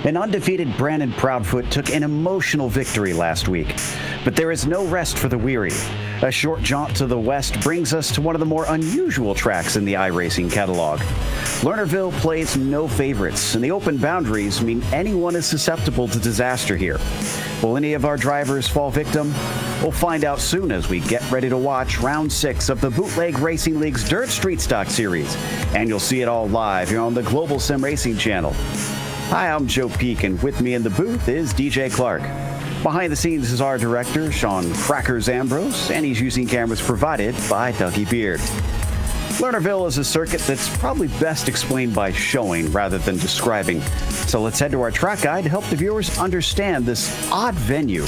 An undefeated Brandon Proudfoot took an emotional victory last week, but there is no rest for the weary. A short jaunt to the west brings us to one of the more unusual tracks in the iRacing catalog. Lernerville plays no favorites, and the open boundaries mean anyone is susceptible to disaster here. Will any of our drivers fall victim? We'll find out soon as we get ready to watch Round 6 of the Bootleg Racing League's Dirt Street Stock Series, and you'll see it all live here on the Global SimRacing Channel. Hi, I'm Joe Peak, and with me in the booth is DJ Clark. Behind the scenes is our director, Sean Crackers Ambrose, and he's using cameras provided by Dougie Beard. Lernerville is a circuit that's probably best explained by showing rather than describing. So let's head to our track guide to help the viewers understand this odd venue.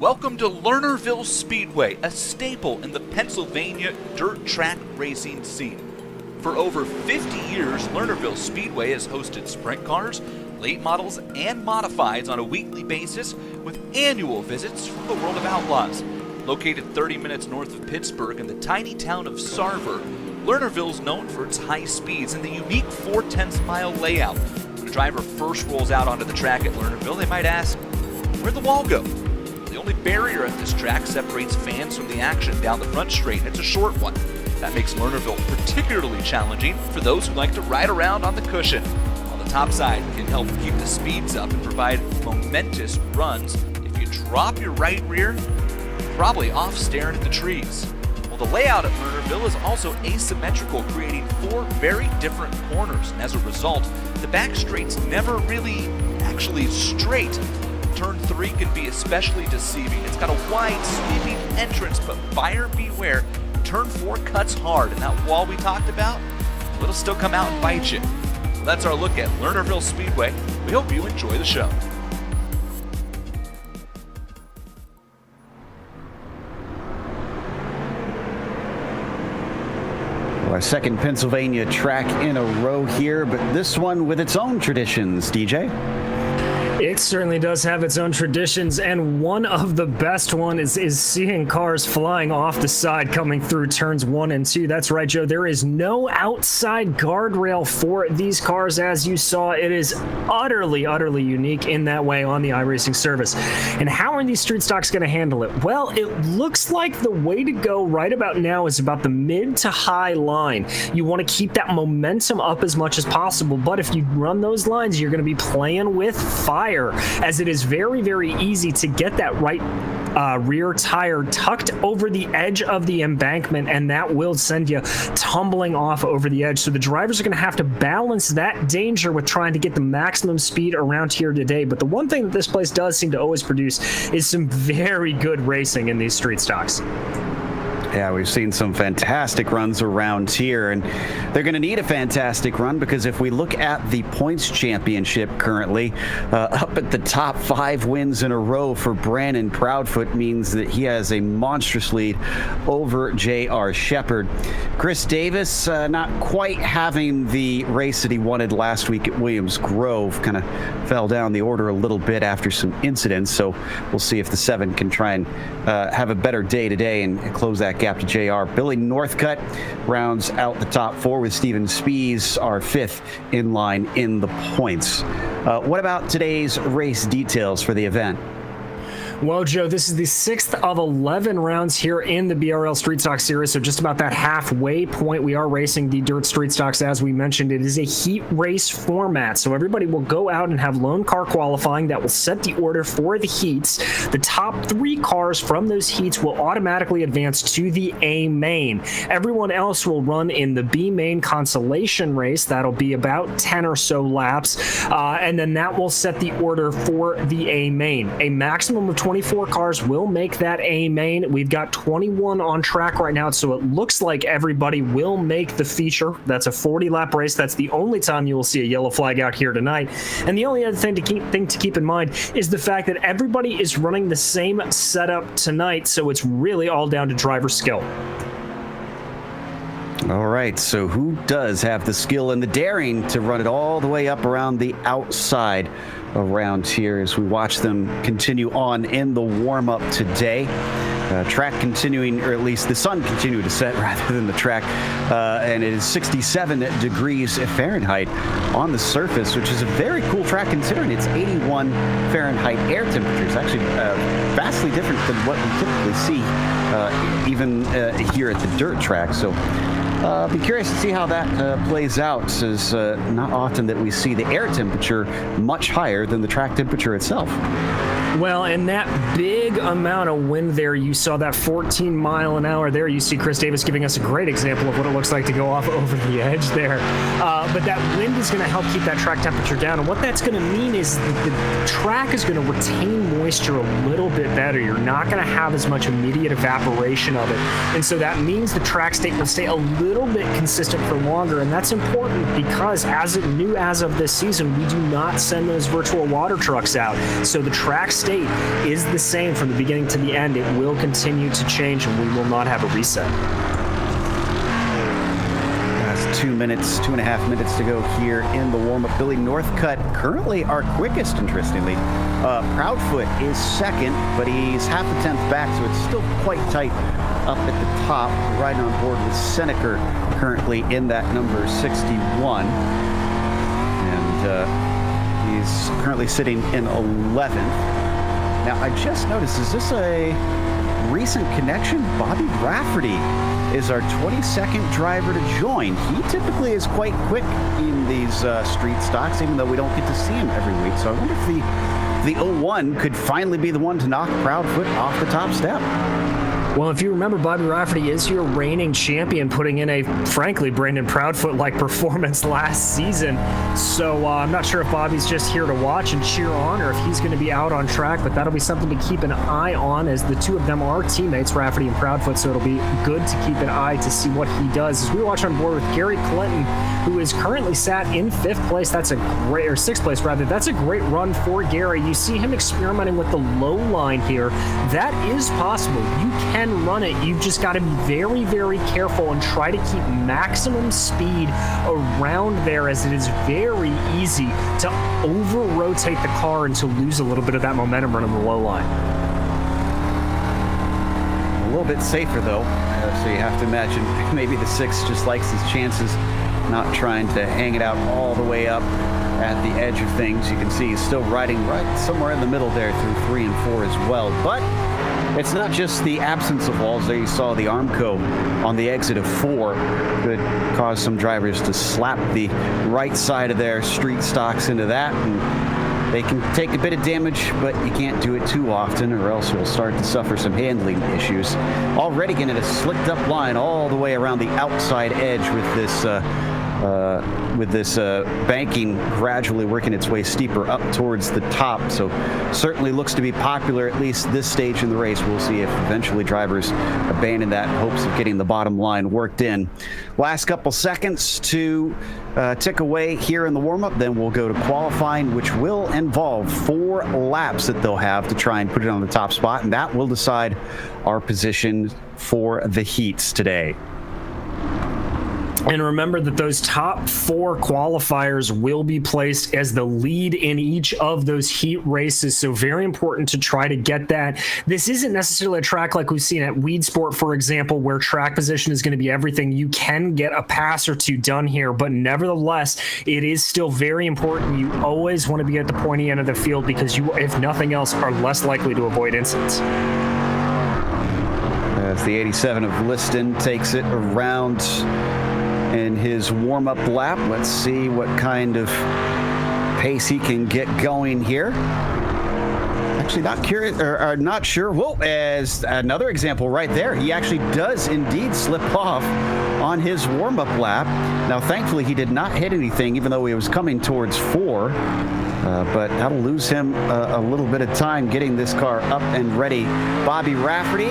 Welcome to Lernerville Speedway, a staple in the Pennsylvania dirt track racing scene. For over 50 years, Lernerville Speedway has hosted sprint cars, late models, and modifieds on a weekly basis with annual visits from the world of outlaws. Located 30 minutes north of Pittsburgh in the tiny town of Sarver, Lernerville is known for its high speeds and the unique 4/10-mile layout. When a driver first rolls out onto the track at Lernerville, they might ask, where'd the wall go? The only barrier at this track separates fans from the action down the front straight, and it's a short one. That makes Lernerville particularly challenging for those who like to ride around on the cushion. On the top side can help keep the speeds up and provide momentous runs. If you drop your right rear, you're probably off staring at the trees. Well, the layout at Lernerville is also asymmetrical, creating 4 very different corners, and as a result, the back straight's never really actually straight. Turn 3 can be especially deceiving. It's got a wide, sweeping entrance, but buyer beware. Turn 4 cuts hard, and that wall we talked about, it'll still come out and bite you. So that's our look at Lernerville Speedway. We hope you enjoy the show. Our second Pennsylvania track in a row here, but this one with its own traditions, DJ. It certainly does have its own traditions, and one of the best ones is seeing cars flying off the side coming through turns 1 and 2. That's right, Joe. There is no outside guardrail for these cars, as you saw. It is utterly unique in that way on the iRacing service. And how are these street stocks going to handle it? Well, it looks like the way to go right about now is about the mid to high line. You want to keep that momentum up as much as possible, but if you run those lines, you're going to be playing with fire, as it is very easy to get that right rear tire tucked over the edge of the embankment, and that will send you tumbling off over the edge. So the drivers are going to have to balance that danger with trying to get the maximum speed around here today. But the one thing that this place does seem to always produce is some very good racing in these street stocks. Yeah, we've seen some fantastic runs around here, and they're going to need a fantastic run because if we look at the points championship currently, up at the top, 5 wins in a row for Brandon Proudfoot means that he has a monstrous lead over J.R. Shepard. Chris Davis not quite having the race that he wanted last week at Williams Grove, kind of fell down the order a little bit after some incidents, so we'll see if the 7 can try and have a better day today and close that gap to JR. Billy Northcutt rounds out the top 4 with Steven Spees, our 5th in line in the points. What about today's race details for the event? Well, Joe, this is the 6th of 11 rounds here in the BRL Street Stock Series, so just about that halfway point. We are racing the Dirt Street Stocks, as we mentioned. It is a heat race format, so everybody will go out and have lone car qualifying that will set the order for the heats. The top 3 cars from those heats will automatically advance to the A main. Everyone else will run in the B main consolation race. That'll be about 10 or so laps, and then that will set the order for the A main. A maximum of 24 cars will make that A main. We've got 21 on track right now, so it looks like everybody will make the feature. That's a 40-lap race. That's the only time you will see a yellow flag out here tonight. And the only other thing to keep in mind is the fact that everybody is running the same setup tonight, so it's really all down to driver skill. All right, so who does have the skill and the daring to run it all the way up around the outside around here as we watch them continue on in the warm-up today? Track continuing, or at least the sun continuing to set rather than the track, and it is 67 degrees Fahrenheit on the surface, which is a very cool track considering it's 81 Fahrenheit air temperatures. Actually, vastly different than what we typically see even here at the dirt track. So be curious to see how that plays out. It's not often that we see the air temperature much higher than the track temperature itself. Well, and that big amount of wind there, you saw that 14 mile an hour there. You see Chris Davis giving us a great example of what it looks like to go off over the edge there. But that wind is going to help keep that track temperature down. And what that's going to mean is the track is going to retain moisture a little bit better. You're not going to have as much immediate evaporation of it. And so that means the track state will stay a little bit consistent for longer. And that's important because as of this season, we do not send those virtual water trucks out. So the track state is the same from the beginning to the end. It will continue to change and we will not have a reset. That's 2 minutes, 2.5 minutes to go here in the warm-up. Billy Northcutt, currently our quickest, interestingly. Proudfoot is second, but he's half a tenth back, so it's still quite tight up at the top. Riding on board with Seneca currently in that number 61. And he's currently sitting in 11th. Now, I just noticed, is this a recent connection? Bobby Rafferty is our 22nd driver to join. He typically is quite quick in these street stocks, even though we don't get to see him every week. So I wonder if the 01 could finally be the one to knock Proudfoot off the top step. Well, if you remember, Bobby Rafferty is your reigning champion, putting in a, frankly, Brandon Proudfoot-like performance last season. So I'm not sure if Bobby's just here to watch and cheer on or if he's going to be out on track, but that'll be something to keep an eye on as the two of them are teammates, Rafferty and Proudfoot, so it'll be good to keep an eye to see what he does. As we watch on board with Gary Clinton, who is currently sat in 5th place, that's a great, or 6th place rather, that's a great run for Gary. You see him experimenting with the low line here. That is possible. You can run it. You've just got to be very, very careful and try to keep maximum speed around there, as it is very easy to over-rotate the car and to lose a little bit of that momentum running the low line. A little bit safer, though, so you have to imagine maybe the 6 just likes his chances, not trying to hang it out all the way up at the edge of things. You can see he's still riding right somewhere in the middle there through 3 and 4 as well. But it's not just the absence of walls. There you saw the Armco on the exit of 4 could cause some drivers to slap the right side of their street stocks into that, and they can take a bit of damage, but you can't do it too often or else you'll start to suffer some handling issues. Already getting a slicked up line all the way around the outside edge with this banking gradually working its way steeper up towards the top. So certainly looks to be popular, at least this stage in the race. We'll see if eventually drivers abandon that in hopes of getting the bottom line worked in. Last couple seconds to tick away here in the warm-up, then we'll go to qualifying, which will involve 4 laps that they'll have to try and put it on the top spot, and that will decide our position for the heats today. And remember that those top 4 qualifiers will be placed as the lead in each of those heat races. So very important to try to get that. This isn't necessarily a track like we've seen at Weed Sport, for example, where track position is going to be everything. You can get a pass or 2 done here, but nevertheless, it is still very important. You always want to be at the pointy end of the field because you, if nothing else, are less likely to avoid incidents. As the 87 of Liston takes it around in his warm-up lap. Let's see what kind of pace he can get going here. Actually not curious, or not sure. Whoa, as another example right there. He actually does indeed slip off on his warm-up lap. Now, thankfully, he did not hit anything, even though he was coming towards 4. But that'll lose him a little bit of time getting this car up and ready. Bobby Rafferty,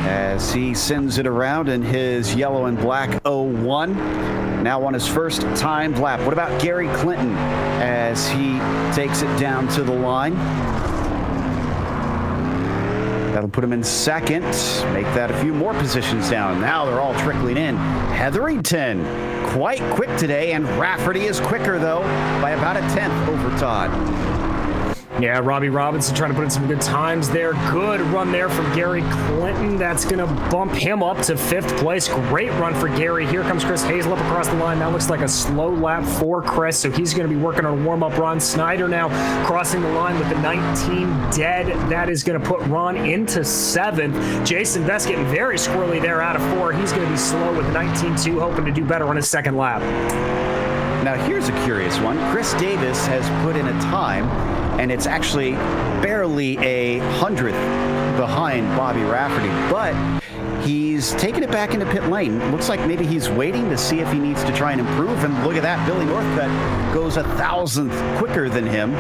as he sends it around in his yellow and black 01, now on his first timed lap. What about Gary Clinton as he takes it down to the line? That'll put him in second, make that a few more positions down. Now they're all trickling in. Hetherington, quite quick today, and Rafferty is quicker, though, by about a tenth over Todd. Yeah, Robbie Robinson trying to put in some good times there. Good run there from Gary Clinton. That's going to bump him up to 5th place. Great run for Gary. Here comes Chris Hazel up across the line. That looks like a slow lap for Chris, so he's going to be working on a warm-up run. Snyder now crossing the line with the 19 dead. That is going to put Ron into 7th. Jason Best getting very squirrely there out of 4. He's going to be slow with 19-2, hoping to do better on his 2nd lap. Now here's a curious one. Chris Davis has put in a time, and it's actually barely a 100th behind Bobby Rafferty, but he's taking it back into pit lane. Looks like maybe he's waiting to see if he needs to try and improve, and look at that, Billy Northcutt goes 1,000th quicker than him,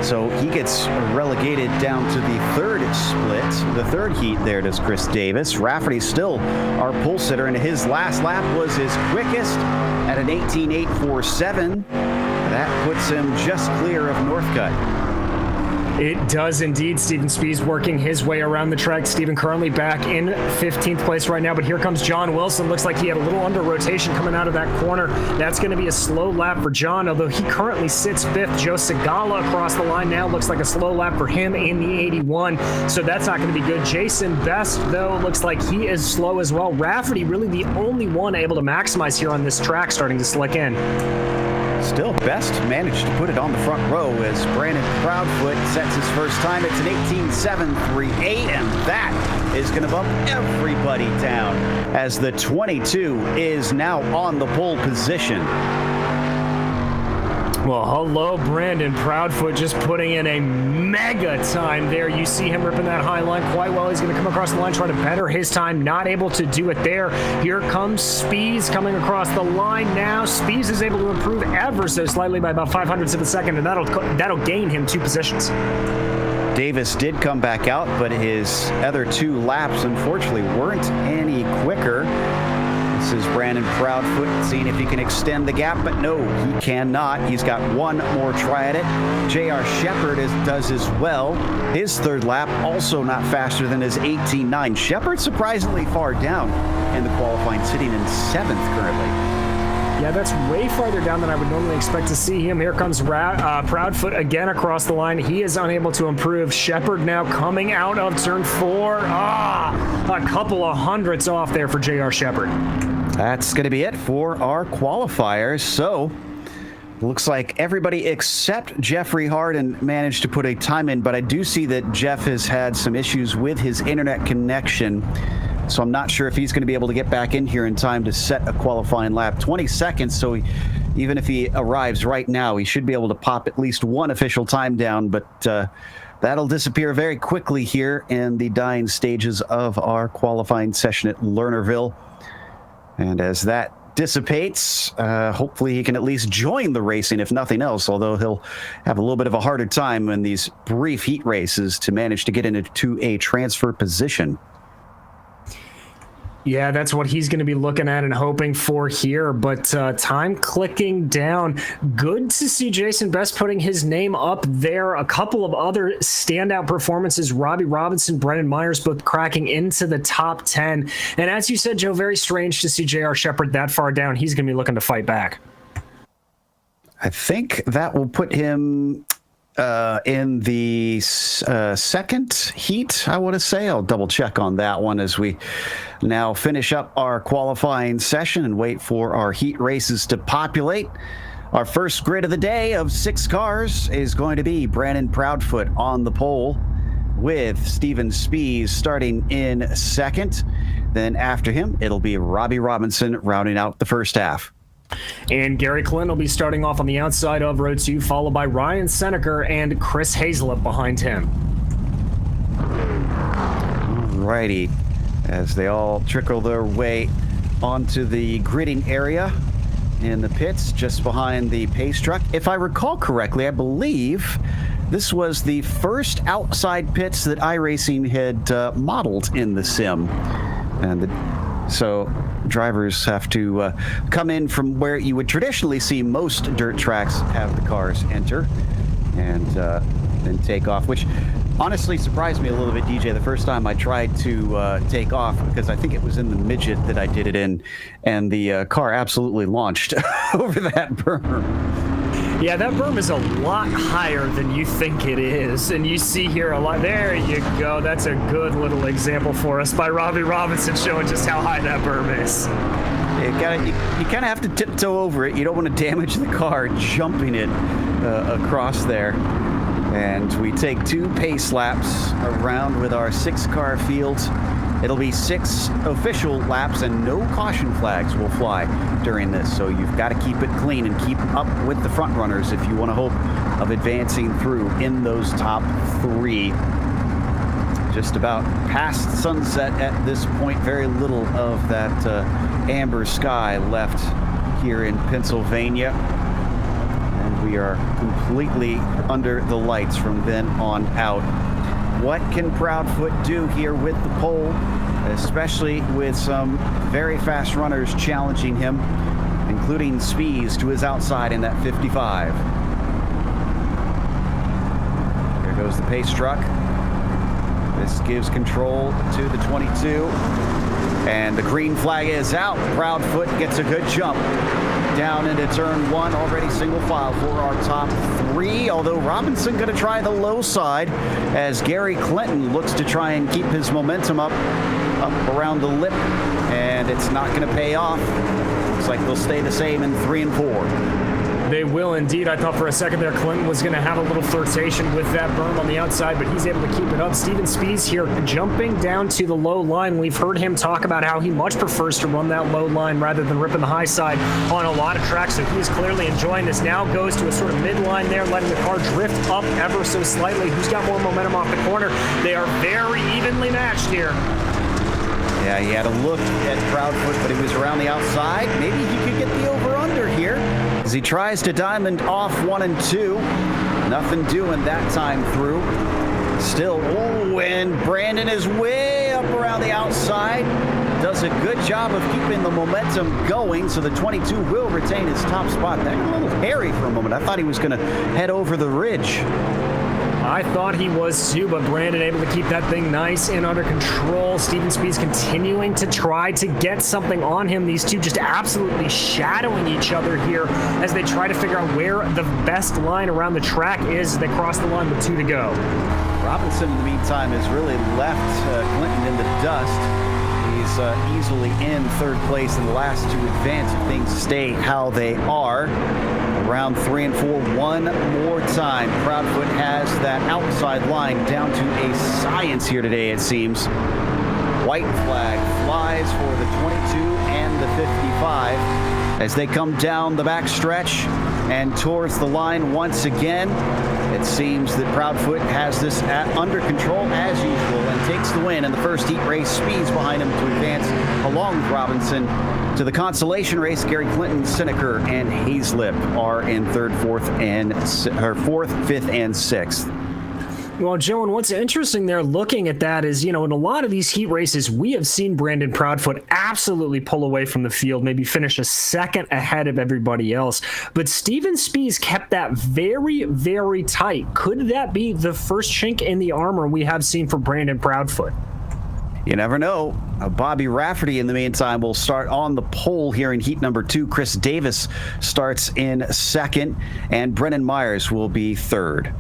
so he gets relegated down to the 3rd split. The 3rd heat there does Chris Davis. Rafferty's still our pole sitter, and his last lap was his quickest at an 18.847. That puts him just clear of Northcutt. It does indeed. Steven Spees working his way around the track. Steven currently back in 15th place right now, but here comes John Wilson. Looks like he had a little under rotation coming out of that corner. That's going to be a slow lap for John, although he currently sits 5th. Joe Segala across the line now. Looks like a slow lap for him in the 81, so that's not going to be good. Jason Best, though, looks like he is slow as well. Rafferty really the only one able to maximize here on this track, starting to slick in. Still, Best managed to put it on the front row as Brandon Proudfoot sets his first time. It's an 18.738, and that is going to bump everybody down as the 22 is now on the pole position. Well, hello, Brandon Proudfoot, just putting in a mega time there. You see him ripping that high line quite well. He's going to come across the line, trying to better his time. Not able to do it there. Here comes Spees coming across the line now. Spees is able to improve ever so slightly by about 0.05 of a second, and that'll gain him 2 positions. Davis did come back out, but his other 2 laps, unfortunately, weren't any quicker. This is Brandon Proudfoot seeing if he can extend the gap, but no, he cannot. He's got one more try at it. J.R. Shepard does as well. His 3rd lap also not faster than his 18.9. Shepard surprisingly far down in the qualifying, sitting in 7th currently. Yeah, that's way farther down than I would normally expect to see him. Here comes Proudfoot again across the line. He is unable to improve. Shepard now coming out of turn 4. A couple of hundredths off there for J.R. Shepard. That's going to be it for our qualifiers. So, looks like everybody except Jeffrey Harden managed to put a time in, but I do see that Jeff has had some issues with his internet connection. So I'm not sure if he's going to be able to get back in here in time to set a qualifying lap. 20 seconds, so even if he arrives right now, he should be able to pop at least one official time down, but that'll disappear very quickly here in the dying stages of our qualifying session at Lernerville. And as that dissipates, hopefully he can at least join the racing, if nothing else, although he'll have a little bit of a harder time in these brief heat races to manage to get into a transfer position. Yeah, that's what he's going to be looking at and hoping for here, but time clicking down. Good to see Jason Best putting his name up there. A couple of other standout performances, Robbie Robinson, Brennan Myers, both cracking into the top 10. And as you said, Joe, very strange to see J.R. Shepard that far down. He's going to be looking to fight back. I think that will put him in the 2nd heat, I want to say. I'll double check on that one as we now finish up our qualifying session and wait for our heat races to populate. Our first grid of the day of 6 cars is going to be Brandon Proudfoot on the pole with Steven Spees starting in 2nd. Then after him, it'll be Robbie Robinson rounding out the first half. And Gary Clinton will be starting off on the outside of row 2, followed by Ryan Seneker and Chris Hazelip behind him. Alrighty, as they all trickle their way onto the gridding area in the pits just behind the pace truck. If I recall correctly, I believe this was the first outside pits that iRacing had modeled in the sim. And so drivers have to come in from where you would traditionally see most dirt tracks have the cars enter and then take off, which honestly surprised me a little bit, DJ, the first time I tried to take off, because I think it was in the midget that I did it in, and the car absolutely launched over that berm. Yeah, that berm is a lot higher than you think it is. And you see here a lot. There you go. That's a good little example for us by Robbie Robinson showing just how high that berm is. You kind of have to tiptoe over it. You don't want to damage the car jumping it across there. And we take 2 pace laps around with our 6-car field. It'll be 6 official laps and no caution flags will fly during this. So you've got to keep it clean and keep up with the front runners if you want to hope of advancing through in those top 3. Just about past sunset at this point. Very little of that amber sky left here in Pennsylvania. And we are completely under the lights from then on out. What can Proudfoot do here with the pole, especially with some very fast runners challenging him, including Spees to his outside in that 55. There goes the pace truck. This gives control to the 22. And the green flag is out. Proudfoot gets a good jump down into turn 1, already single file for our top 3, although Robinson going to try the low side as Gary Clinton looks to try and keep his momentum up around the lip, and it's not going to pay off. Looks like they'll stay the same in 3 and 4. They will indeed. I thought for a second there Clinton was going to have a little flirtation with that berm on the outside, but he's able to keep it up. Steven Spees here jumping down to the low line. We've heard him talk about how he much prefers to run that low line rather than ripping the high side on a lot of tracks, so he is clearly enjoying this. Now goes to a sort of midline there, letting the car drift up ever so slightly. Who's got more momentum off the corner? They are very evenly matched here. Yeah, he had a look at Proudfoot, but he was around the outside. Maybe he could get the over-under here as he tries to diamond off 1 and 2. Nothing doing that time through. Still, and Brandon is way up around the outside. Does a good job of keeping the momentum going, so the 22 will retain his top spot. That got a little hairy for a moment. I thought he was going to head over the ridge. I thought he was too, but Brandon able to keep that thing nice and under control. Steven Spees continuing to try to get something on him. These two just absolutely shadowing each other here as they try to figure out where the best line around the track is as they cross the line with 2 to go. Robinson, in the meantime, has really left Clinton in the dust. He's easily in 3rd place in the last 2 advance if things stay how they are. Around 3 and 4, one more time. Proudfoot has that outside line down to a science here today, it seems. White flag flies for the 22 and the 55 as they come down the back stretch and towards the line once again. It seems that Proudfoot has this under control as usual and takes the win in the first heat race. Speeds behind him to advance along with Robinson to the consolation race. Gary Clinton, Sineker, and Hazlip are in 3rd, 4th, 5th, and 6th. Well, Joe, and what's interesting there looking at that is, in a lot of these heat races, we have seen Brandon Proudfoot absolutely pull away from the field, maybe finish a second ahead of everybody else. But Steven Spees kept that very, very tight. Could that be the first chink in the armor we have seen for Brandon Proudfoot? You never know. Bobby Rafferty, in the meantime, will start on the pole here in heat number 2. Chris Davis starts in 2nd, and Brennan Myers will be 3rd.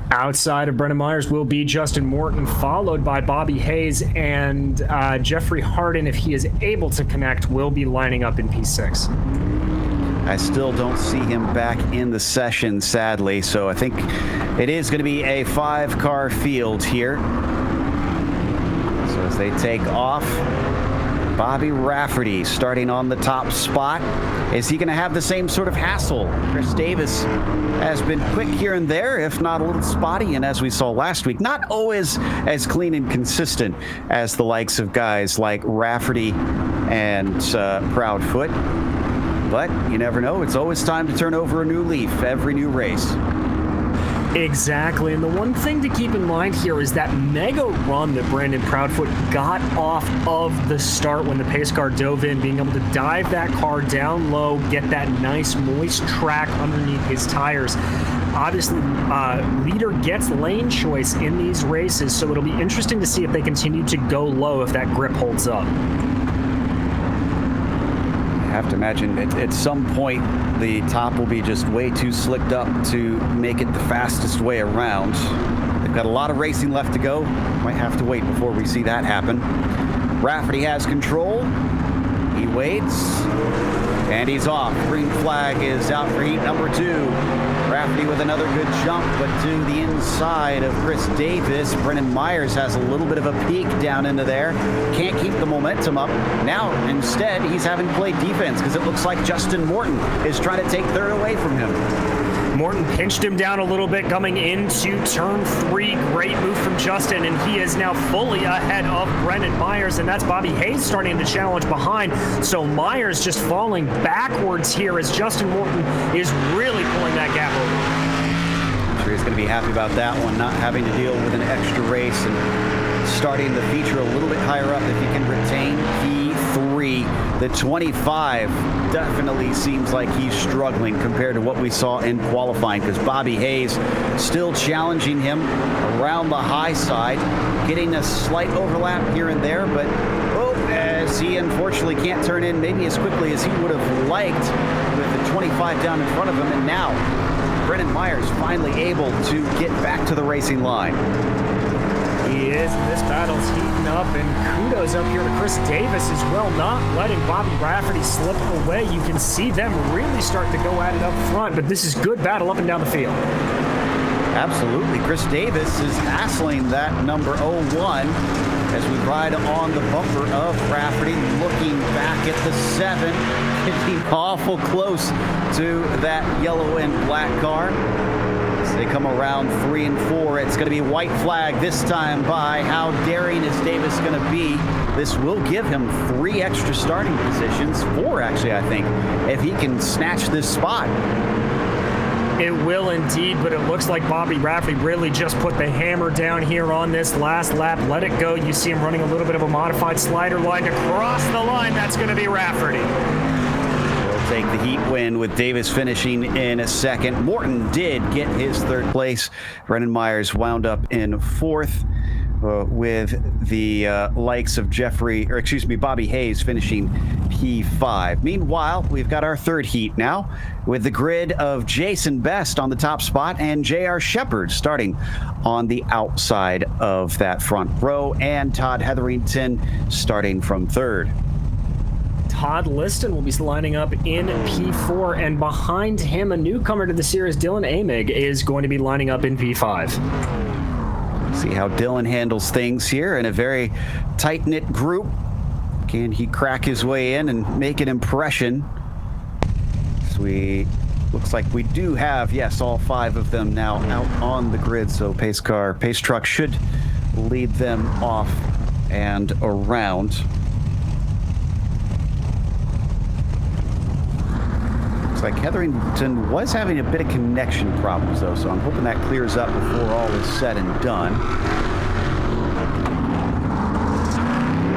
Outside of Brennan Myers will be Justin Morton, followed by Bobby Hayes, and Jeffrey Harden, if he is able to connect, will be lining up in P6. I still don't see him back in the session, sadly, so I think it is going to be a 5-car field here. So as they take off, Bobby Rafferty starting on the top spot. Is he going to have the same sort of hassle? Chris Davis has been quick here and there, if not a little spotty, and as we saw last week, not always as clean and consistent as the likes of guys like Rafferty and Proudfoot. But you never know. It's always time to turn over a new leaf every new race. Exactly, and the one thing to keep in mind here is that mega run that Brandon Proudfoot got off of the start when the pace car dove in, being able to dive that car down low, get that nice moist track underneath his tires. Obviously, leader gets lane choice in these races, so it'll be interesting to see if they continue to go low if that grip holds up. have to imagine at some point the top will be just way too slicked up to make it the fastest way around. They've got a lot of racing left to go. Might have to wait before we see that happen. Rafferty has control. He waits, and he's off. Green flag is out for heat number 2. Rafferty with another good jump, but to the inside of Chris Davis. Brennan Myers has a little bit of a peek down into there. Can't keep the momentum up. Now, instead, he's having to play defense because it looks like Justin Morton is trying to take third away from him. Morton pinched him down a little bit coming into turn 3. Great move from Justin, and he is now fully ahead of Brennan Myers, and that's Bobby Hayes starting to challenge behind. So Myers just falling backwards here as Justin Morton is really pulling that gap over. I'm sure he's going to be happy about that one, not having to deal with an extra race and starting the feature a little bit higher up if he can retain P3. The 25 definitely seems like he's struggling compared to what we saw in qualifying, because Bobby Hayes still challenging him around the high side, getting a slight overlap here and there, but as he unfortunately can't turn in maybe as quickly as he would have liked with the 25 down in front of him. And now Brennan Myers finally able to get back to the racing line. He is. This battle's heating up, and kudos up here to Chris Davis as well, not letting Bobby Rafferty slip away. You can see them really start to go at it up front, but this is good battle up and down the field. Absolutely. Chris Davis is hassling that number 01 as we ride on the bumper of Rafferty, looking back at the 7, getting awful close to that yellow and black car. As they come around 3 and 4, it's going to be white flag this time by. How daring is Davis going to be? This will give him 3 extra starting positions, 4 actually, I think, if he can snatch this spot. It will indeed, but it looks like Bobby Rafferty really just put the hammer down here on this last lap. Let it go. You see him running a little bit of a modified slider line to cross the line. That's going to be Rafferty. He'll take the heat win with Davis finishing in a second. Morton did get his 3rd place. Brennan Myers wound up in 4th. With the likes of Bobby Hayes finishing P5. Meanwhile, we've got our 3rd heat now with the grid of Jason Best on the top spot and J.R. Shepard starting on the outside of that front row, and Todd Hetherington starting from 3rd. Todd Liston will be lining up in P4, and behind him, a newcomer to the series, Dylan Amig, is going to be lining up in P5. See how Dylan handles things here in a very tight-knit group. Can he crack his way in and make an impression? So looks like we do have, yes, all 5 of them now out on the grid. So pace truck should lead them off and around. Looks like Hetherington was having a bit of connection problems, though, so I'm hoping that clears up before all is said and done.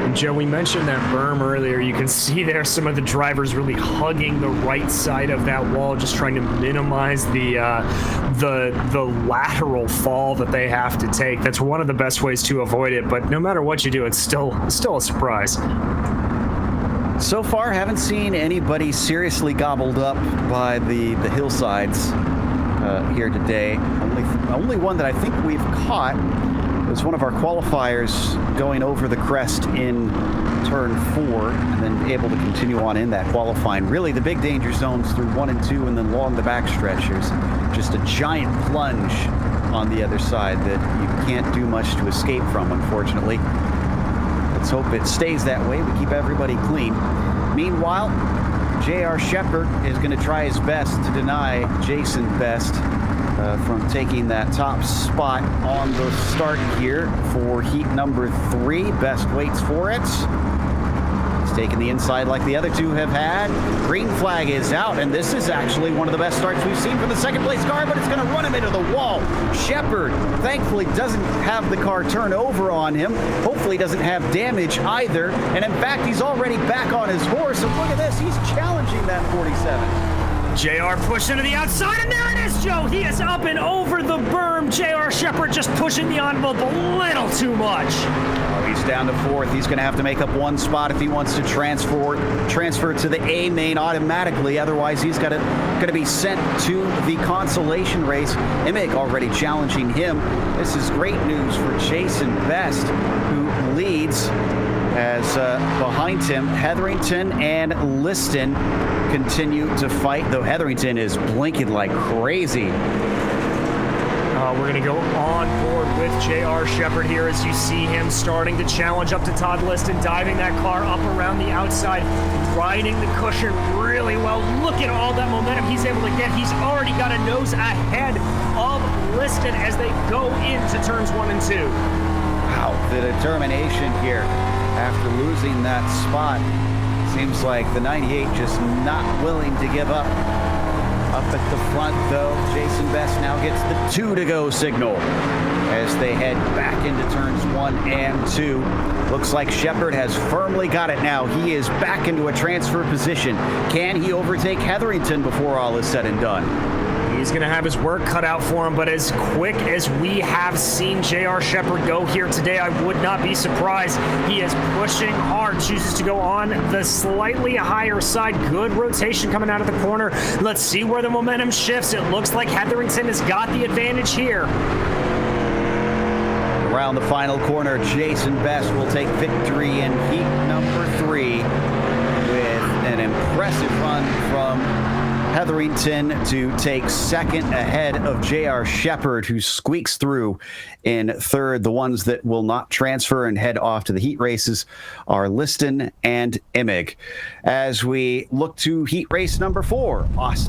And Joe, we mentioned that berm earlier. You can see there some of the drivers really hugging the right side of that wall, just trying to minimize the lateral fall that they have to take. That's one of the best ways to avoid it, but no matter what you do, it's still a surprise. So far, haven't seen anybody seriously gobbled up by the hillsides here today. Only one that I think we've caught was one of our qualifiers going over the crest in turn 4 and then able to continue on in that qualifying. Really, the big danger zones through 1 and 2 and then along the backstretch. There's just a giant plunge on the other side that you can't do much to escape from, unfortunately. Let's hope it stays that way. We keep everybody clean. Meanwhile, J.R. Shepard is going to try his best to deny Jason Best from taking that top spot on the start here for heat number 3. Best waits for it. He's taking the inside like the other 2 have had. Green flag is out, and this is actually one of the best starts we've seen for the second place car, but it's going to run him into the wall. Shepard, thankfully, doesn't have the car turn over on him. Hopefully doesn't have damage either, and in fact, he's already back on his horse, and look at this, he's challenging that 47. JR pushing to the outside, and there it is, Joe. He is up and over the berm. JR Shepard just pushing the envelope a little too much. Oh, he's down to fourth. He's going to have to make up one spot if he wants to transfer to the A main automatically. Otherwise, he's going to be sent to the consolation race. Imig already challenging him. This is great news for Jason Best, who leads. As behind him, Hetherington and Liston continue to fight, though Hetherington is blinking like crazy. We're going to go on board with J.R. Shepard here as you see him starting to challenge up to Todd Liston, diving that car up around the outside, riding the cushion really well. Look at all that momentum he's able to get. He's already got a nose ahead of Liston as they go into turns 1 and 2. Wow, the determination here after losing that spot. Seems like the 98 just not willing to give up. Up at the front, though, Jason Best now gets the 2 to go signal as they head back into turns 1 and 2. Looks like Shepard has firmly got it now. He is back into a transfer position. Can he overtake Hetherington before all is said and done? He's going to have his work cut out for him, but as quick as we have seen J.R. Shepard go here today, I would not be surprised. He is pushing hard, chooses to go on the slightly higher side. Good rotation coming out of the corner. Let's see where the momentum shifts. It looks like Hetherington has got the advantage here. Around the final corner, Jason Best will take victory in heat number 3 with an impressive run from Hetherington to take second ahead of J.R. Shepard, who squeaks through in third. The ones that will not transfer and head off to the heat races are Liston and Imig. As we look to heat race number 4, Billy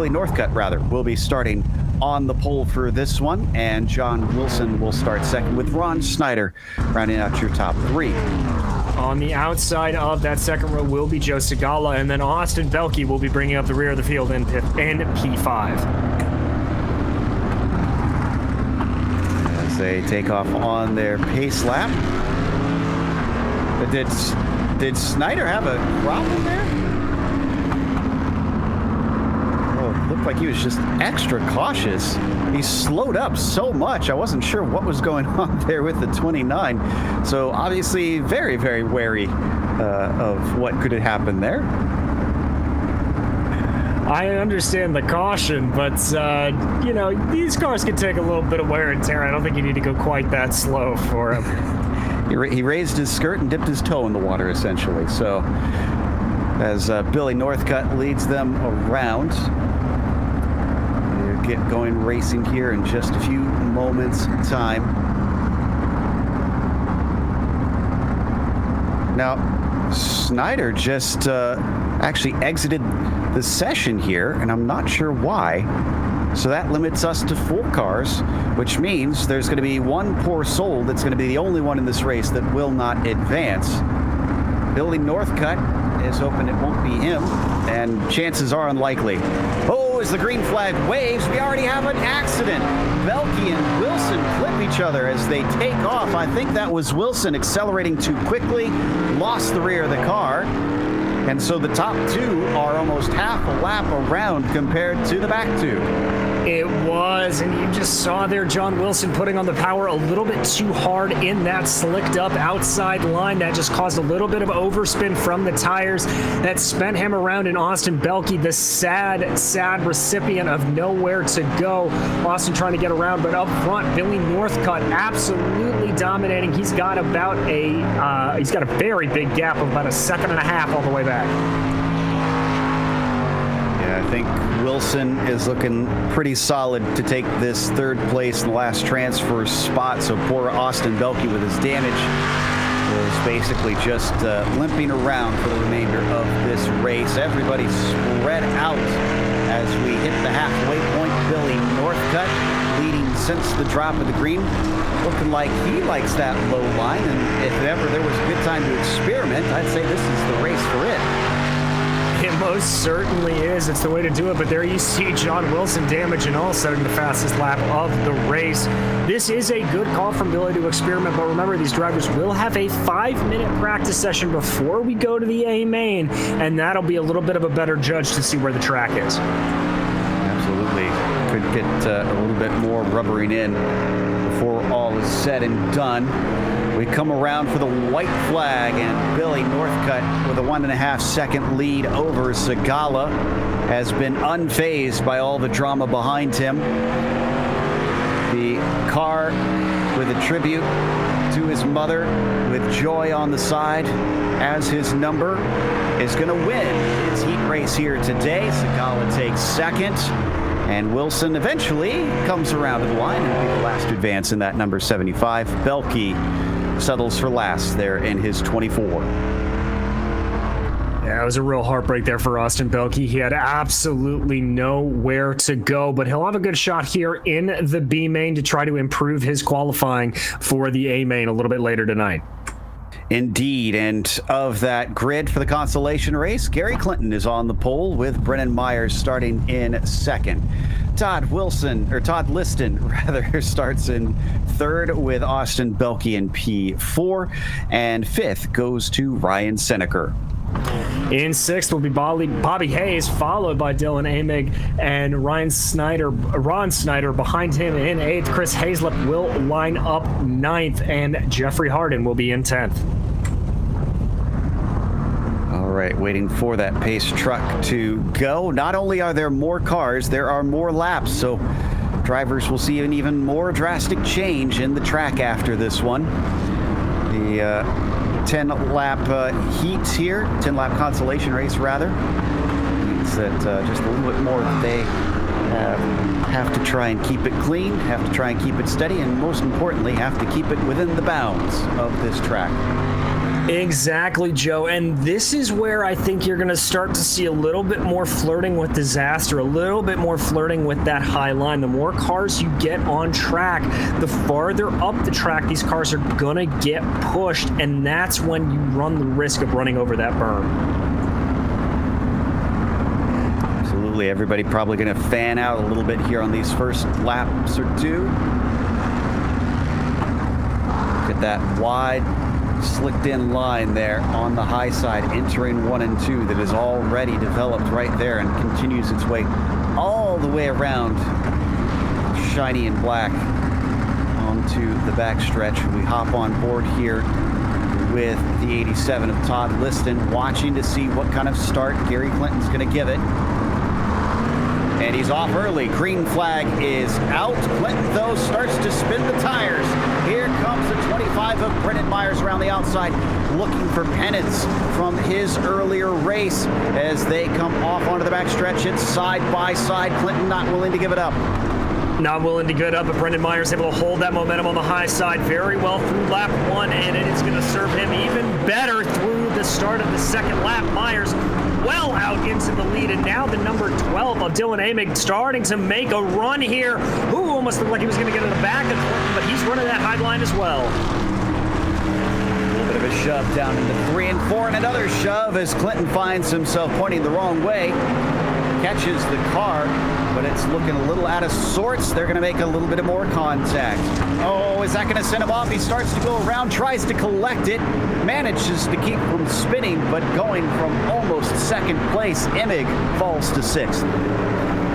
Northcutt will be starting on the pole for this one, and John Wilson will start second with Ron Snyder rounding out your top 3. On the outside of that second row will be Joe Segala, and then Austin Belke will be bringing up the rear of the field in P5. As they take off on their pace lap. Did Snyder have a problem there? Looked like he was just extra cautious. He slowed up so much. I wasn't sure what was going on there with the 29. So obviously very, very wary of what could have happened there. I understand the caution, but, these cars can take a little bit of wear and tear. I don't think you need to go quite that slow for him. He raised his skirt and dipped his toe in the water, essentially. So as Billy Northcutt leads them around, get going racing here in just a few moments time. Now, Snyder just actually exited the session here, and I'm not sure why. So that limits us to 4 cars, which means there's going to be one poor soul that's going to be the only one in this race that will not advance. Billy Northcutt is hoping it won't be him, and chances are unlikely. Oh, as the green flag waves, we already have an accident. Belke and Wilson clip each other as they take off. I think that was Wilson accelerating too quickly, lost the rear of the car, and so the top 2 are almost half a lap around compared to the back 2. It was, and you just saw there John Wilson putting on the power a little bit too hard in that slicked up outside line. That just caused a little bit of overspin from the tires that spent him around. And Austin Belke, the sad recipient of nowhere to go. Austin trying to get around, but up front, Billy Northcutt absolutely dominating. He's got about he's got a very big gap of about 1.5 seconds all the way back. I think Wilson is looking pretty solid to take this 3rd place in the last transfer spot. So poor Austin Belke with his damage is basically just limping around for the remainder of this race. Everybody spread out as we hit the halfway point. Billy Northcutt leading since the drop of the green, looking like he likes that low line. And if ever there was a good time to experiment, I'd say this is the race for it. It most certainly is. It's the way to do it. But there you see John Wilson damaging all setting the fastest lap of the race. This is a good call from Billy to experiment, but remember, these drivers will have a 5-minute practice session before we go to the A main, and that'll be a little bit of a better judge to see where the track is. Absolutely. Could get a little bit more rubbering in before all is said and done. We come around for the white flag, and Billy Northcutt with a 1.5-second lead over Zagala has been unfazed by all the drama behind him. The car with a tribute to his mother with joy on the side as his number is going to win his heat race here today. Zagala takes second, and Wilson eventually comes around to the line and will be the last to advance in that number 75. Belke settles for last there in his 24. Yeah, it was a real heartbreak there for Austin Belke. He had absolutely nowhere to go, but he'll have a good shot here in the B main to try to improve his qualifying for the A main a little bit later tonight. Indeed, and of that grid for the consolation race, Gary Clinton is on the pole with Brennan Myers starting in second. Todd Liston starts in third with Austin Belke in P4, and fifth goes to Ryan Seneker. In sixth will be Bobby Hayes, followed by Dylan Amig and Ron Snyder behind him in eighth. Chris Hazlip will line up ninth, and Jeffrey Harden will be in 10th. All right, waiting for that pace truck to go. Not only are there more cars, there are more laps, so drivers will see an even more drastic change in the track after this one. The 10-lap heats here, 10-lap consolation race rather, means that just a little bit more they have to try and keep it clean, have to try and keep it steady, and most importantly, have to keep it within the bounds of this track. Exactly, Joe. And this is where I think you're going to start to see a little bit more flirting with disaster, a little bit more flirting with that high line. The more cars you get on track, the farther up the track these cars are going to get pushed, and that's when you run the risk of running over that berm. Absolutely. Everybody probably going to fan out a little bit here on these first laps or two. Look at that wide, slicked in line there on the high side entering 1 and 2 that is already developed right there and continues its way all the way around shiny and black onto the back stretch. We hop on board here with the 87 of Todd Liston, watching to see what kind of start Gary Clinton's going to give it. And he's off early. Green flag is out. Clinton, though, starts to spin the tires. Here comes the 25 of Brennan Myers around the outside, looking for penance from his earlier race as they come off onto the back stretch. It's side by side. Clinton not willing to give it up. Not willing to give it up, but Brendan Myers able to hold that momentum on the high side very well through lap 1, and it is going to serve him even better through the start of the second lap. Myers well out into the lead, and now the number 12 of Dylan Amig starting to make a run here. Ooh, almost looked like he was going to get in the back of Clinton, but he's running that high line as well. A little bit of a shove down into 3 and 4, and another shove as Clinton finds himself pointing the wrong way. Catches the car, but it's looking a little out of sorts. They're going to make a little bit of more contact. Oh, is that going to send him off? He starts to go around, tries to collect it, manages to keep from spinning, but going from almost second place, Emig falls to 6th.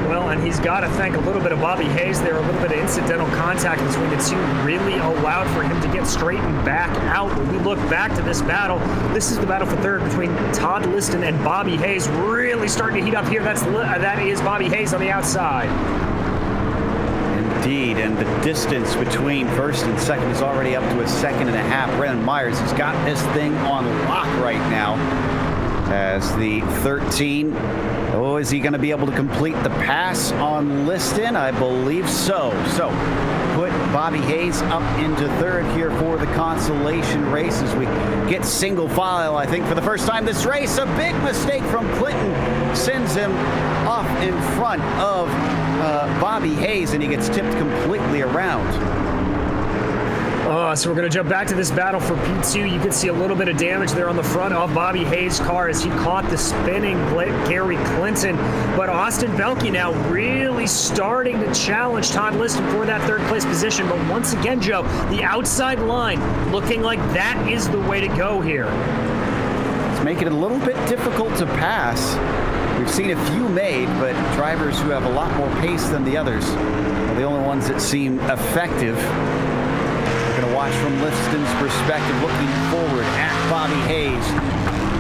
Well, and he's got to thank a little bit of Bobby Hayes there. A little bit of incidental contact between the two really allowed for him to get straightened back out. When we look back to this battle, this is the battle for third between Todd Liston and Bobby Hayes. Really starting to heat up here. That is Bobby Hayes on the outside. Indeed, and the distance between first and second is already up to a 1.5. Brennan Myers has got this thing on lock right now as the 13. Oh, is he going to be able to complete the pass on Liston? I believe so. So, put Bobby Hayes up into third here for the consolation race as we get single file, I think, for the first time this race. A big mistake from Clinton sends him off in front of Bobby Hayes, and he gets tipped completely around. So we're going to jump back to this battle for P2. You can see a little bit of damage there on the front of Bobby Hayes' car as he caught the spinning Gary Clinton. But Austin Belke now really starting to challenge Todd Liston for that third place position. But once again, Joe, the outside line looking like that is the way to go here. It's making it a little bit difficult to pass. We've seen a few made, but drivers who have a lot more pace than the others are the only ones that seem effective. We're going to watch from Liston's perspective, looking forward at Bobby Hayes,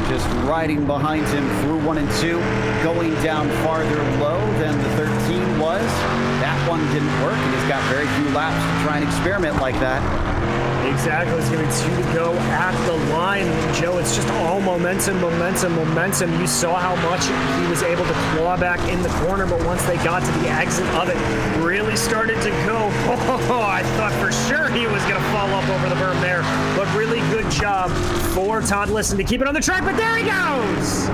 just riding behind him through 1 and 2, going down farther low than the 13 was. That one didn't work, and he's got very few laps to try and experiment like that. Exactly. It's going to be 2 to go at the line. Joe, it's just all momentum. You saw how much he was able to claw back in the corner, but once they got to the exit of it, really started to go. I thought for sure he was going to fall up over the berm there, but really good job for Todd Liston to keep it on the track, but there he goes!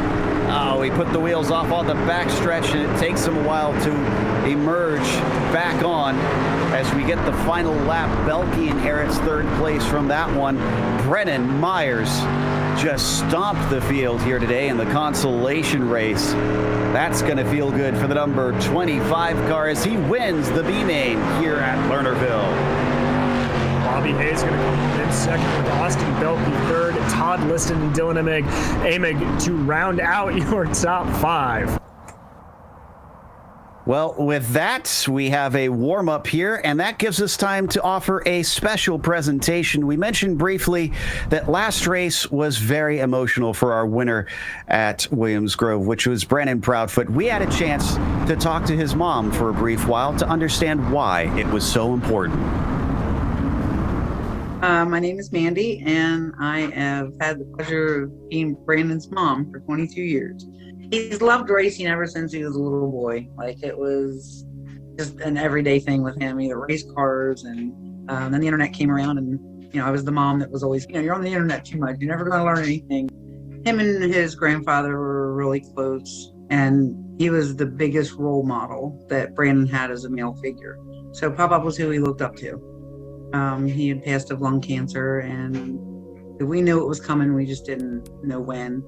Oh, he put the wheels off on the backstretch, and it takes him a while to emerge back on. As we get the final lap, Belke inherits third place from that one. Brennan Myers just stomped the field here today in the consolation race. That's going to feel good for the number 25 car as he wins the B-Main here at Lernerville. Bobby Hayes going to come in second with Austin Belke third, Todd Liston and Dylan Amig to round out your top 5. Well, with that, we have a warm-up here, and that gives us time to offer a special presentation. We mentioned briefly that last race was very emotional for our winner at Williams Grove, which was Brandon Proudfoot. We had a chance to talk to his mom for a brief while to understand why it was so important. My name is Mandy, and I have had the pleasure of being Brandon's mom for 22 years. He's loved racing ever since he was a little boy. Like, it was just an everyday thing with him. He race cars, and then the internet came around, and I was the mom that was always, you're on the internet too much. You're never going to learn anything. Him and his grandfather were really close, and he was the biggest role model that Brandon had as a male figure. So Pop-Up was who he looked up to. He had passed of lung cancer, and we knew it was coming. We just didn't know when.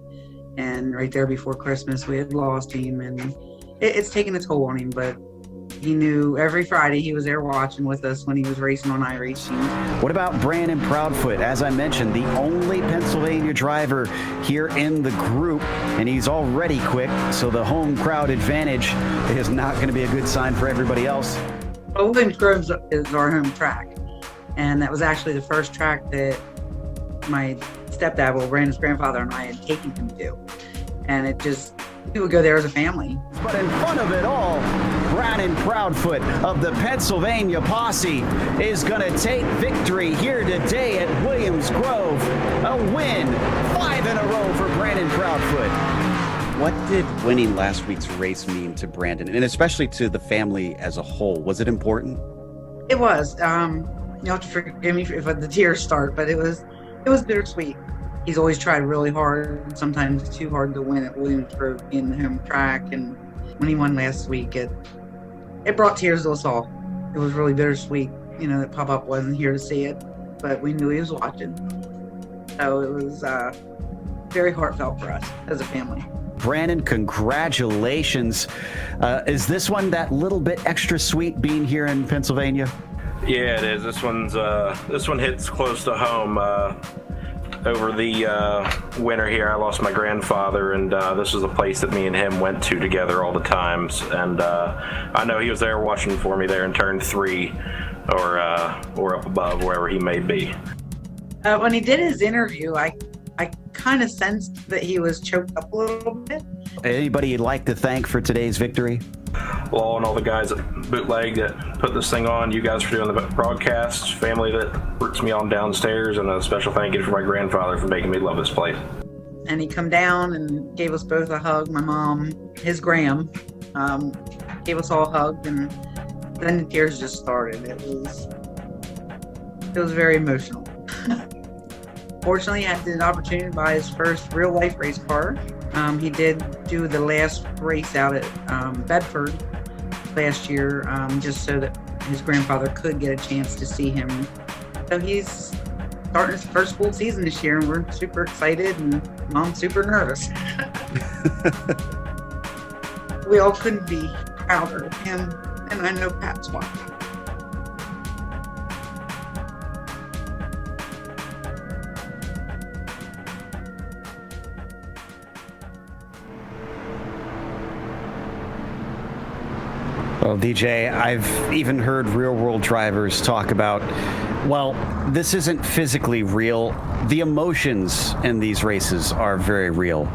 And right there before Christmas, we had lost him, and it's taken a toll on him. But he knew every Friday he was there watching with us when he was racing on iRacing. What about Brandon Proudfoot? As I mentioned, the only Pennsylvania driver here in the group, and he's already quick, so the home crowd advantage is not going to be a good sign for everybody else. Well, Williams Grove is our home track, and that was actually the first track that my stepdad, Brandon's grandfather, and I had taken him to. And we would go there as a family. But in front of it all, Brandon Proudfoot of the Pennsylvania Posse is going to take victory here today at Williams Grove. A win, 5 in a row for Brandon Proudfoot. What did winning last week's race mean to Brandon, and especially to the family as a whole? Was it important? It was. You'll have to forgive me if the tears start, but it was bittersweet. He's always tried really hard, sometimes too hard to win at Williams Grove in the home track. And when he won last week, it brought tears to us all. It was really bittersweet, that Pop-Up wasn't here to see it, but we knew he was watching. So it was very heartfelt for us as a family. Brandon, congratulations. Is this one that little bit extra sweet being here in Pennsylvania? Yeah, it is. This one hits close to home. Over the winter here, I lost my grandfather, and this was a place that me and him went to together all the times. And I know he was there watching for me there in turn 3, or up above, wherever he may be. When he did his interview, I kind of sensed that he was choked up a little bit. Anybody you'd like to thank for today's victory? Law and all the guys at Bootleg that put this thing on, you guys for doing the broadcast, family that works me on downstairs, and a special thank you for my grandfather for making me love this place. And he come down and gave us both a hug. My mom, his gram, gave us all a hug, and then the tears just started. It was very emotional. Fortunately, I had the opportunity to buy his first real life race car. He did do the last race out at Bedford last year, just so that his grandfather could get a chance to see him So he's starting his first full season this year, and we're super excited, and Mom's super nervous. We all couldn't be prouder of him, and I know Pat's watching. Well, DJ, I've even heard real-world drivers talk about, well, this isn't physically real. The emotions in these races are very real.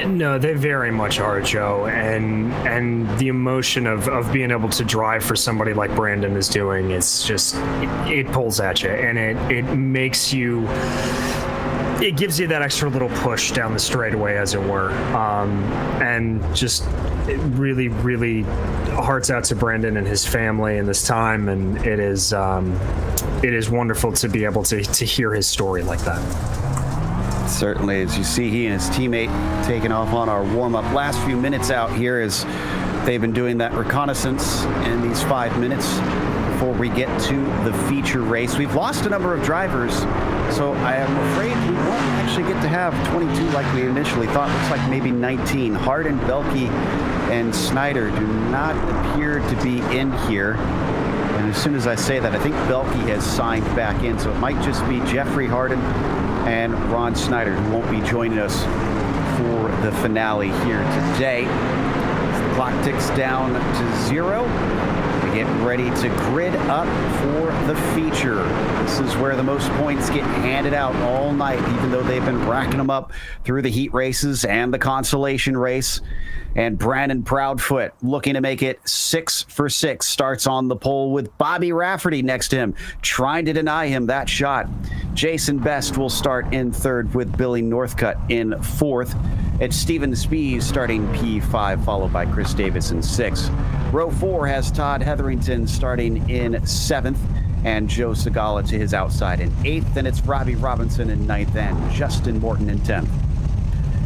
No, they very much are, Joe, and the emotion of being able to drive for somebody like Brandon is doing, it's just, it pulls at you, and it makes you, it gives you that extra little push down the straightaway, as it were, and just it really, really hearts out to Brandon and his family in this time, and it is wonderful to be able to hear his story like that. Certainly, as you see, he and his teammate taking off on our warm-up. Last few minutes out here as they've been doing that reconnaissance in these 5 minutes before we get to the feature race. We've lost a number of drivers, so I am afraid we won't actually get to have 22 like we initially thought. Looks like maybe 19. Hardin, Belke, and Snyder do not appear to be in here. And as soon as I say that, I think Belke has signed back in, so it might just be Jeffrey Hardin and Ron Snyder, who won't be joining us for the finale here today. As the clock ticks down to 0. We get ready to grid up for the feature. This is where the most points get handed out all night, even though they've been racking them up through the heat races and the consolation race. And Brandon Proudfoot looking to make it 6 for 6. Starts on the pole with Bobby Rafferty next to him, trying to deny him that shot. Jason Best will start in 3rd with Billy Northcutt in 4th. It's Steven Spees starting P5, followed by Chris Davis in 6th. Row 4 has Todd Hetherington starting in 7th, and Joe Segala to his outside in 8th. Then it's Robbie Robinson in 9th and Justin Morton in 10th.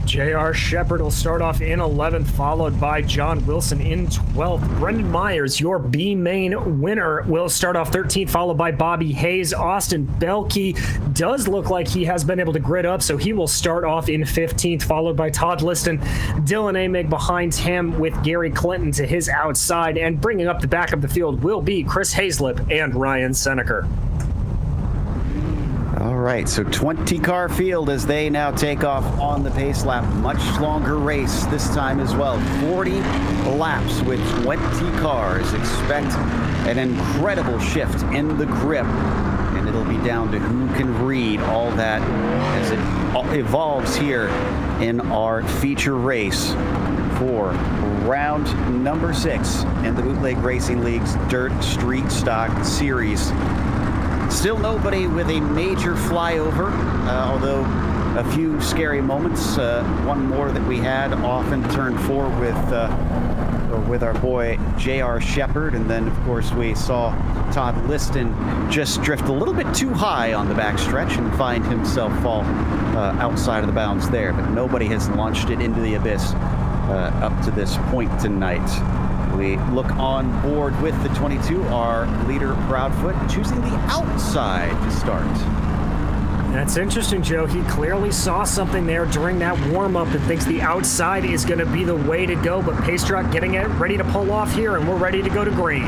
J.R. Shepard will start off in 11th, followed by John Wilson in 12th. Brendan Myers, your B main winner, will start off 13th, followed by Bobby Hayes. Austin Belke does look like he has been able to grid up, so he will start off in 15th, followed by Todd Liston. Dylan Amig behind him with Gary Clinton to his outside, and bringing up the back of the field will be Chris Hazlip and Ryan Seneker. All right, so 20-car field as they now take off on the pace lap. Much longer race this time as well. 40 laps with 20 cars. Expect an incredible shift in the grip, and it'll be down to who can read all that as it evolves here in our feature race for round number 6 in the Bootleg Racing League's Dirt Street Stock Series. Still nobody with a major flyover, although a few scary moments. One more that we had off in turn 4 with our boy J.R. Shepard, and then of course we saw Todd Liston just drift a little bit too high on the backstretch and find himself fall outside of the bounds there, but nobody has launched it into the abyss up to this point tonight. We look on board with the 22, our leader Proudfoot choosing the outside to start. That's interesting, Joe. He clearly saw something there during that warm-up and thinks the outside is going to be the way to go, but Pace Truck getting it ready to pull off here, and we're ready to go to green.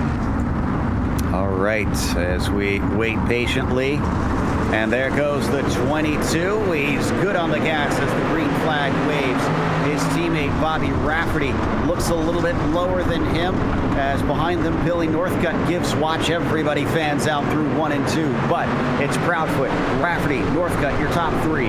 All right, as we wait patiently, and there goes the 22. He's good on the gas as the green flag waves. His teammate Bobby Rafferty looks a little bit lower than him, as behind them Billy Northcutt gives watch. Everybody fans out through 1 and 2, but it's Proudfoot, Rafferty, Northcutt, your top 3.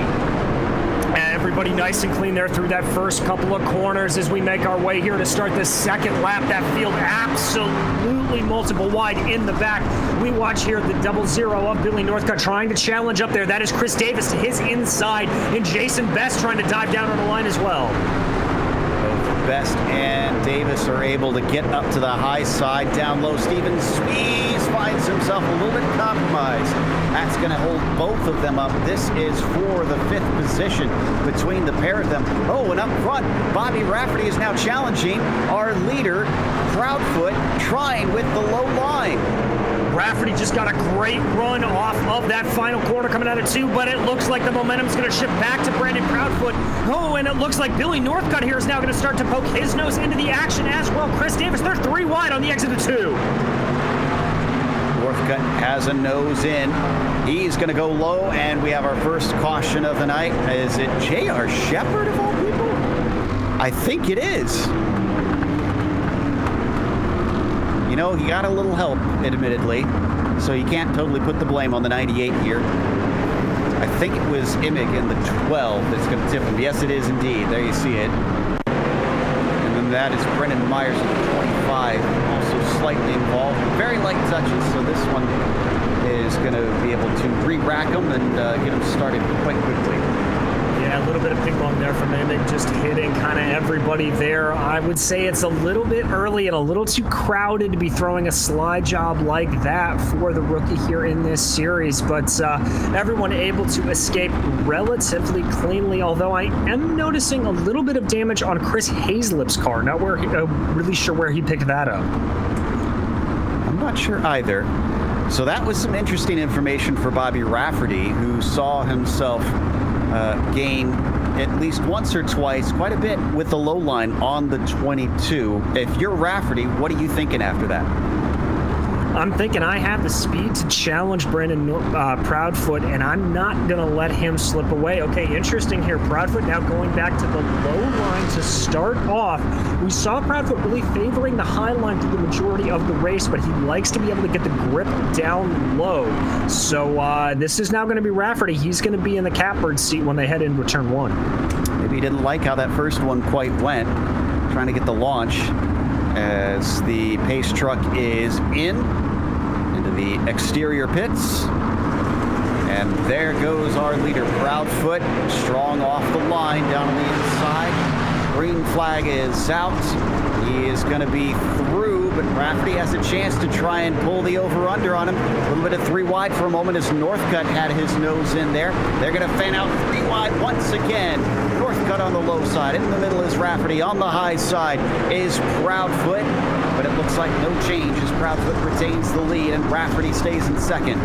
Everybody nice and clean there through that first couple of corners as we make our way here to start the second lap. That field absolutely multiple wide in the back. We watch here the 00 of Billy Northcutt trying to challenge up there. That is Chris Davis to his inside, and Jason Best trying to dive down on the line as well. Both Best and Davis are able to get up to the high side. Down low, Steven Spees finds himself a little bit compromised. That's going to hold both of them up. This is for the 5th position between the pair of them. Oh, and up front, Bobby Rafferty is now challenging our leader, Proudfoot, trying with the low line. Rafferty just got a great run off of that final corner coming out of 2, but it looks like the momentum's going to shift back to Brandon Proudfoot. Oh, and it looks like Billy Northcutt here is now going to start to poke his nose into the action as well. Chris Davis, they're 3 wide on the exit of 2. Northcutt has a nose in. He's going to go low, and we have our first caution of the night. Is it J.R. Shepard of all people? I think it is. You know, he got a little help, admittedly, so you can't totally put the blame on the 98 here. I think it was Imig in the 12 that's going to tip him. Yes, it is indeed. There you see it. And then that is Brendan Myers in the 25, also slightly involved. Very light touches, so this one is going to be able to re-rack him and get him started quite quickly. Yeah, a little bit of ping pong there from Imig, just hitting kind of everybody there. I would say it's a little bit early and a little too crowded to be throwing a slide job like that for the rookie here in this series, but everyone able to escape relatively cleanly, although I am noticing a little bit of damage on Chris Hazlip's car. Not really sure where he picked that up. I'm not sure either. So that was some interesting information for Bobby Rafferty, who saw himself gain at least once or twice, quite a bit, with the low line on the 22. If you're Rafferty, what are you thinking after that? I'm thinking I have the speed to challenge Brandon Proudfoot, and I'm not going to let him slip away. Okay, interesting here. Proudfoot now going back to the low line to start off. We saw Proudfoot really favoring the high line through the majority of the race, but he likes to be able to get the grip down low. So this is now going to be Rafferty. He's going to be in the catbird seat when they head into turn 1. Maybe he didn't like how that first one quite went, trying to get the launch as the pace truck is into the exterior pits. And there goes our leader, Proudfoot, strong off the line down on the inside. Green flag is out. He is going to be through, but Rafferty has a chance to try and pull the over-under on him. A little bit of 3 wide for a moment as Northcutt had his nose in there. They're going to fan out 3 wide once again. Northcutt on the low side. In the middle is Rafferty. On the high side is Proudfoot. But it looks like no change as Proudfoot retains the lead and Rafferty stays in second.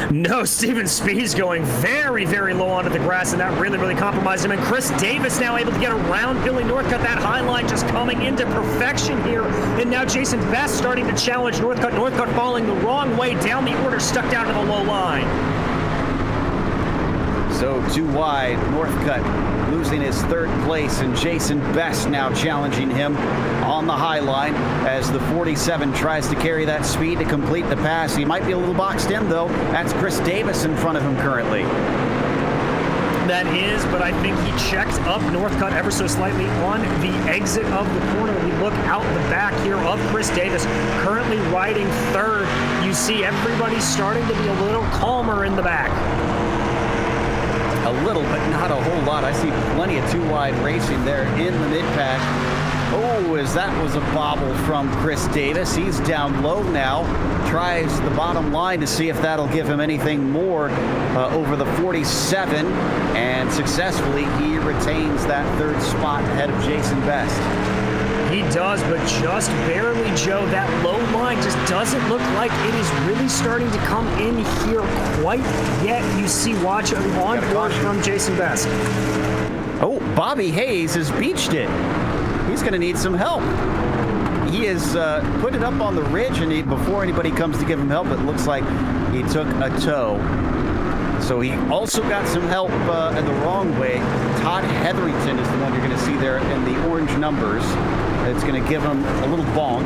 No, Steven Speed's going very, very low onto the grass, and that really, really compromised him. And Chris Davis now able to get around Billy Northcutt. That high line just coming into perfection here. And now Jason Best starting to challenge Northcutt. Northcutt falling the wrong way down the order, stuck down to the low line. So 2 wide, Northcutt losing his 3rd place, and Jason Best now challenging him on the high line as the 47 tries to carry that speed to complete the pass. He might be a little boxed in, though. That's Chris Davis in front of him currently. That is, but I think he checked up Northcutt ever so slightly on the exit of the corner. We look out the back here of Chris Davis, currently riding 3rd. You see everybody starting to be a little calmer in the back. A little, but not a whole lot. I see plenty of 2 wide racing there in the mid-pack. Oh, as that was a bobble from Chris Davis. He's down low now. Tries the bottom line to see if that'll give him anything more over the 47. And successfully, he retains that 3rd spot ahead of Jason Best. He does, but just barely, Joe. That low line just doesn't look like it is really starting to come in here quite yet. You see, watch on board from Jason Best. Oh, Bobby Hayes has beached it. He's going to need some help. He has put it up on the ridge, and before anybody comes to give him help, it looks like he took a tow. So he also got some help in the wrong way. Todd Hetherington is the one you're going to see there in the orange numbers. It's going to give him a little bonk.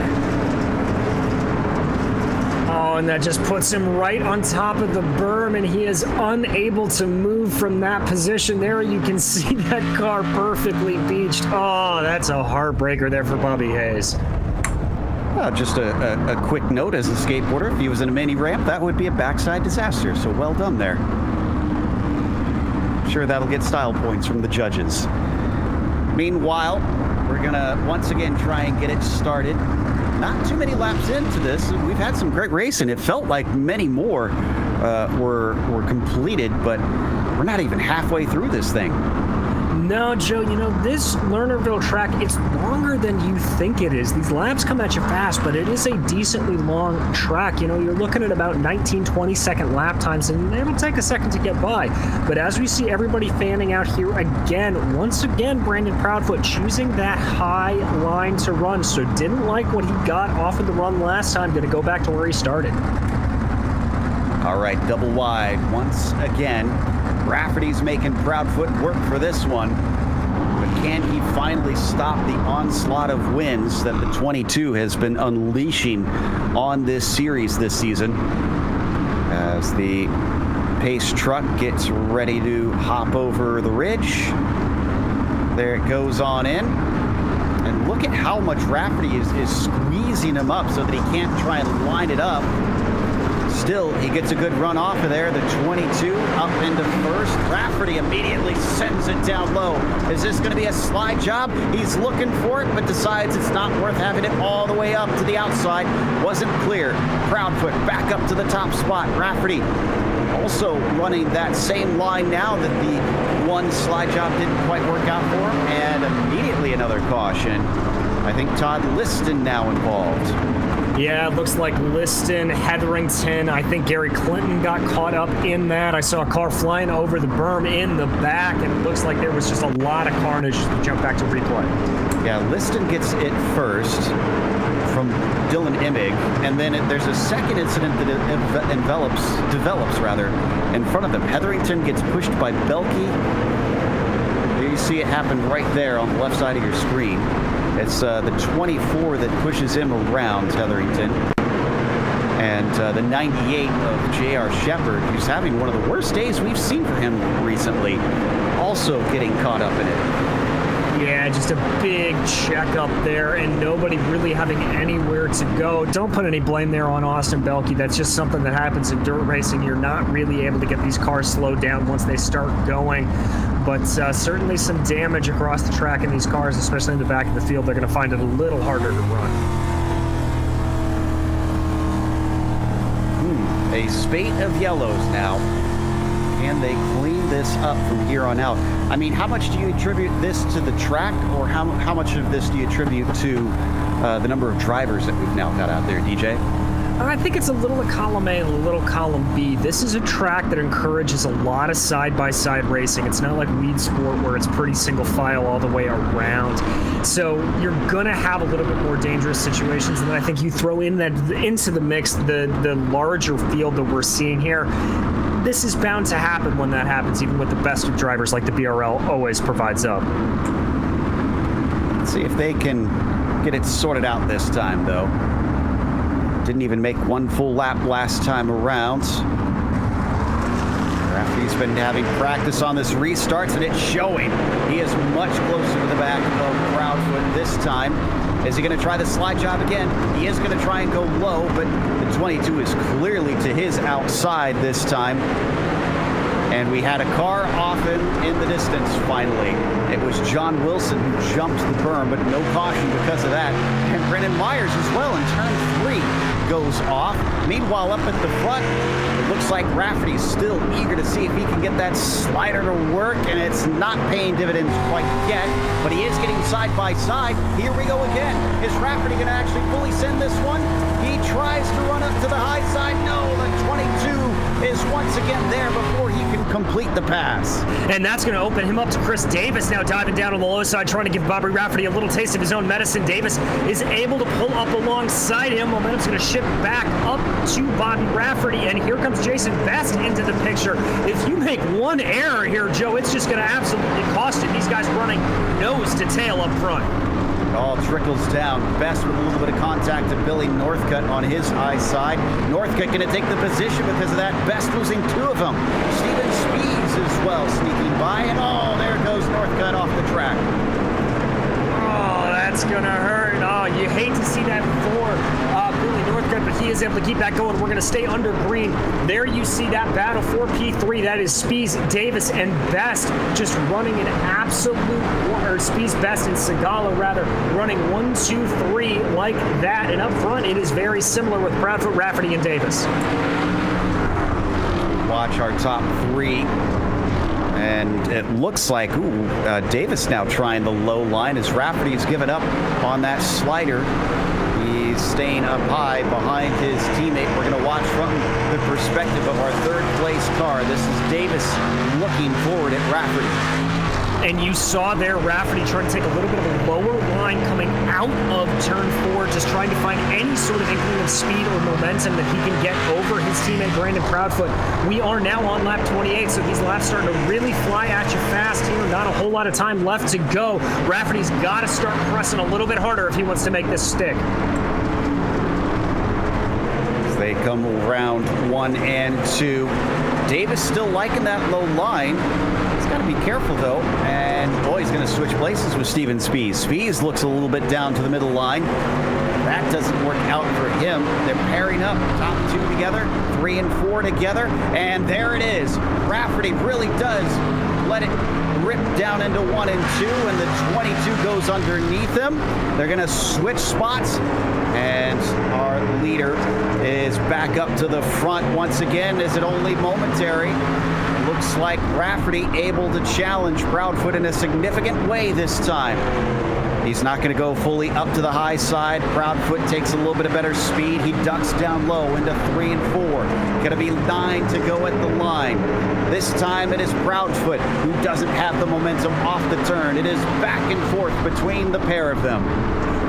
Oh, and that just puts him right on top of the berm, and he is unable to move from that position. There you can see that car perfectly beached. Oh, that's a heartbreaker there for Bobby Hayes. Just a quick note as a skateboarder, if he was in a mini ramp, that would be a backside disaster. So well done there. I'm sure that'll get style points from the judges. Meanwhile, we're going to once again try and get it started. Not too many laps into this. We've had some great racing. It felt like many more were completed, but we're not even halfway through this thing. No, Joe, you know, this Lernerville track, it's longer than you think it is. These laps come at you fast, but it is a decently long track. You know, you're looking at about 19, 20-second lap times, and it'll take a second to get by. But as we see everybody fanning out here again, once again, Brandon Proudfoot choosing that high line to run. So didn't like what he got off of the run last time. Going to go back to where he started. All right, double wide once again. Rafferty's making Proudfoot work for this one, but can he finally stop the onslaught of wins that the 22 has been unleashing on this series this season? As the pace truck gets ready to hop over the ridge, there it goes on in. And look at how much Rafferty is squeezing him up so that he can't try and line it up. Still, he gets a good run off of there. The 22 up into first. Rafferty immediately sends it down low. Is this going to be a slide job? He's looking for it, but decides it's not worth having it all the way up to the outside. Wasn't clear. Proudfoot back up to the top spot. Rafferty also running that same line now that the one slide job didn't quite work out for him. And immediately another caution. I think Todd Liston now involved. Yeah, it looks like Liston, Hetherington, I think Gary Clinton got caught up in that. I saw a car flying over the berm in the back, and it looks like there was just a lot of carnage as we jump back to replay. Yeah, Liston gets it first from Dylan Immig, and then there's a second incident that develops in front of him. Hetherington gets pushed by Belkey. You see it happen right there on the left side of your screen. It's the 24 that pushes him around, Hetherington. And the 98 of J.R. Shepard, who's having one of the worst days we've seen for him recently, also getting caught up in it. Yeah, just a big check up there and nobody really having anywhere to go. Don't put any blame there on Austin Belkey. That's just something that happens in dirt racing. You're not really able to get these cars slowed down once they start going. But certainly some damage across the track in these cars, especially in the back of the field. They're going to find it a little harder to run. A spate of yellows now. Can they clean this up from here on out? I mean, how much do you attribute this to the track, or how much of this do you attribute to the number of drivers that we've now got out there, DJ? I think it's a little of column A and a little column B. This is a track that encourages a lot of side-by-side racing. It's not like weed sport where it's pretty single file all the way around. So you're going to have a little bit more dangerous situations. And then I think you throw in that into the mix the larger field that we're seeing here. This is bound to happen when that happens, even with the best of drivers like the BRL always provides up. Let's see if they can get it sorted out this time, though. Didn't even make one full lap last time around. Rafferty's been having practice on this restarts, and it's showing. He is much closer to the back of Proudfoot this time. Is he going to try the slide job again? He is going to try and go low, but the 22 is clearly to his outside this time. And we had a car off in the distance, finally. It was John Wilson who jumped the berm, but no caution because of that. And Brennan Myers as well in turn 3 goes off. Meanwhile, up at the front, it looks like Rafferty's still eager to see if he can get that slider to work, and it's not paying dividends quite yet, but he is getting side by side. Here we go again. Is Rafferty going to actually fully send this one? He tries to run up to the high side. No, the 22 is once again there before he can complete the pass. And that's going to open him up to Chris Davis now diving down on the low side, trying to give Bobby Rafferty a little taste of his own medicine. Davis is able to pull up alongside him. Momentum's going to shift back up to Bobby Rafferty, and here comes Jason Best into the picture. If you make one error here, Joe, it's just going to absolutely cost you. These guys running nose to tail up front. It all trickles down. Best with a little bit of contact to Billy Northcutt on his high side. Northcutt going to take the position because of that. Best losing 2 of them. Steven Spees as well sneaking by, and there goes Northcutt off the track. Oh, that's going to hurt. Oh, you hate to see that for Billy Northcutt, but he is able to keep that going. We're going to stay under green. There you see that battle for P3. That is Spees, Davis, and Best just running an absolute, or Spees, Best, and Segala rather, running 1, 2, 3 like that. And up front, it is very similar with Proudfoot, Rafferty, and Davis. Watch our top 3 And it looks like, Davis now trying the low line as Rafferty's given up on that slider. He's staying up high behind his teammate. We're going to watch from the perspective of our third place car. This is Davis looking forward at Rafferty. And you saw there Rafferty trying to take a little bit of a lower line coming out of turn 4, just trying to find any sort of inkling of speed or momentum that he can get over his teammate Brandon Proudfoot. We are now on lap 28, so these laps starting to really fly at you fast here. Not a whole lot of time left to go. Rafferty's got to start pressing a little bit harder if he wants to make this stick. They come around 1 and 2. Davis still liking that low line. He's got to be careful, though. And, he's going to switch places with Steven Spies. Spies looks a little bit down to the middle line. That doesn't work out for him. They're pairing up, top 2 together, 3 and 4 together. And there it is. Rafferty really does let it rip down into 1 and 2, and the 22 goes underneath him. They're going to switch spots. And our leader is back up to the front once again. Is it only momentary? Looks like Rafferty able to challenge Proudfoot in a significant way this time. He's not going to go fully up to the high side. Proudfoot takes a little bit of better speed. He ducks down low into 3 and 4. Going to be 9 to go at the line. This time it is Proudfoot who doesn't have the momentum off the turn. It is back and forth between the pair of them.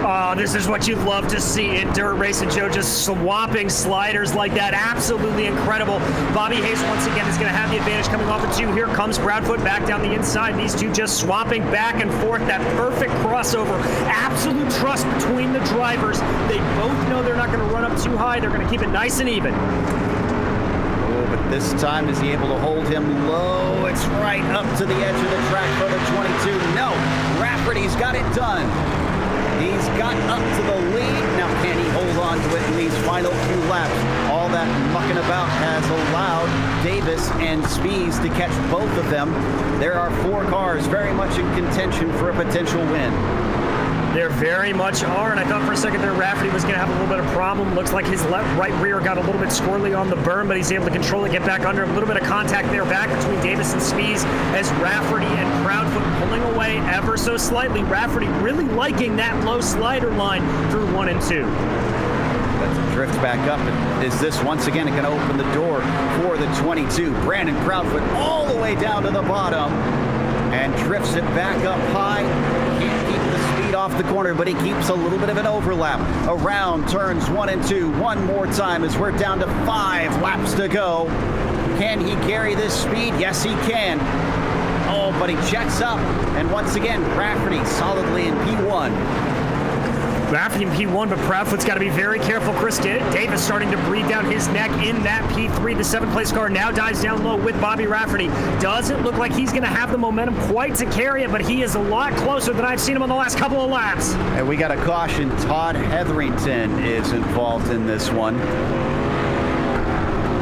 Oh, this is what you love to see in dirt racing, Joe, just swapping sliders like that. Absolutely incredible. Bobby Hayes, once again, is going to have the advantage coming off the 2. Here comes Proudfoot back down the inside. These two just swapping back and forth. That perfect crossover. Absolute trust between the drivers. They both know they're not going to run up too high. They're going to keep it nice and even. But this time, is he able to hold him low? It's right up to the edge of the track for the 22. No, Rafferty's got it done. He's got up to the lead. Now, can he hold on to it in these final few laps? All that mucking about has allowed Davis and Spies to catch both of them. There are 4 cars very much in contention for a potential win. There very much are, and I thought for a second there Rafferty was going to have a little bit of problem. Looks like his right rear got a little bit squirrely on the berm, but he's able to control it, get back under him. A little bit of contact there back between Davis and Spies as Rafferty and Proudfoot pulling away ever so slightly. Rafferty really liking that low slider line through 1 and 2. Let's drift back up. Is this once again going to open the door for the 22? Brandon Proudfoot all the way down to the bottom and drifts it back up high. Can't keep the speed off the corner, but he keeps a little bit of an overlap around turns 1 and 2. One more time as we're down to 5 laps to go. Can he carry this speed? Yes, he can. Oh, but he checks up. And once again, Rafferty solidly in P1. Rafferty in P1, but Proudfoot's got to be very careful. Chris Davis starting to breathe down his neck in that P3. The 7th place car now dives down low with Bobby Rafferty. Doesn't look like he's going to have the momentum quite to carry it, but he is a lot closer than I've seen him on the last couple of laps. And we got a caution. Todd Hetherington is involved in this one.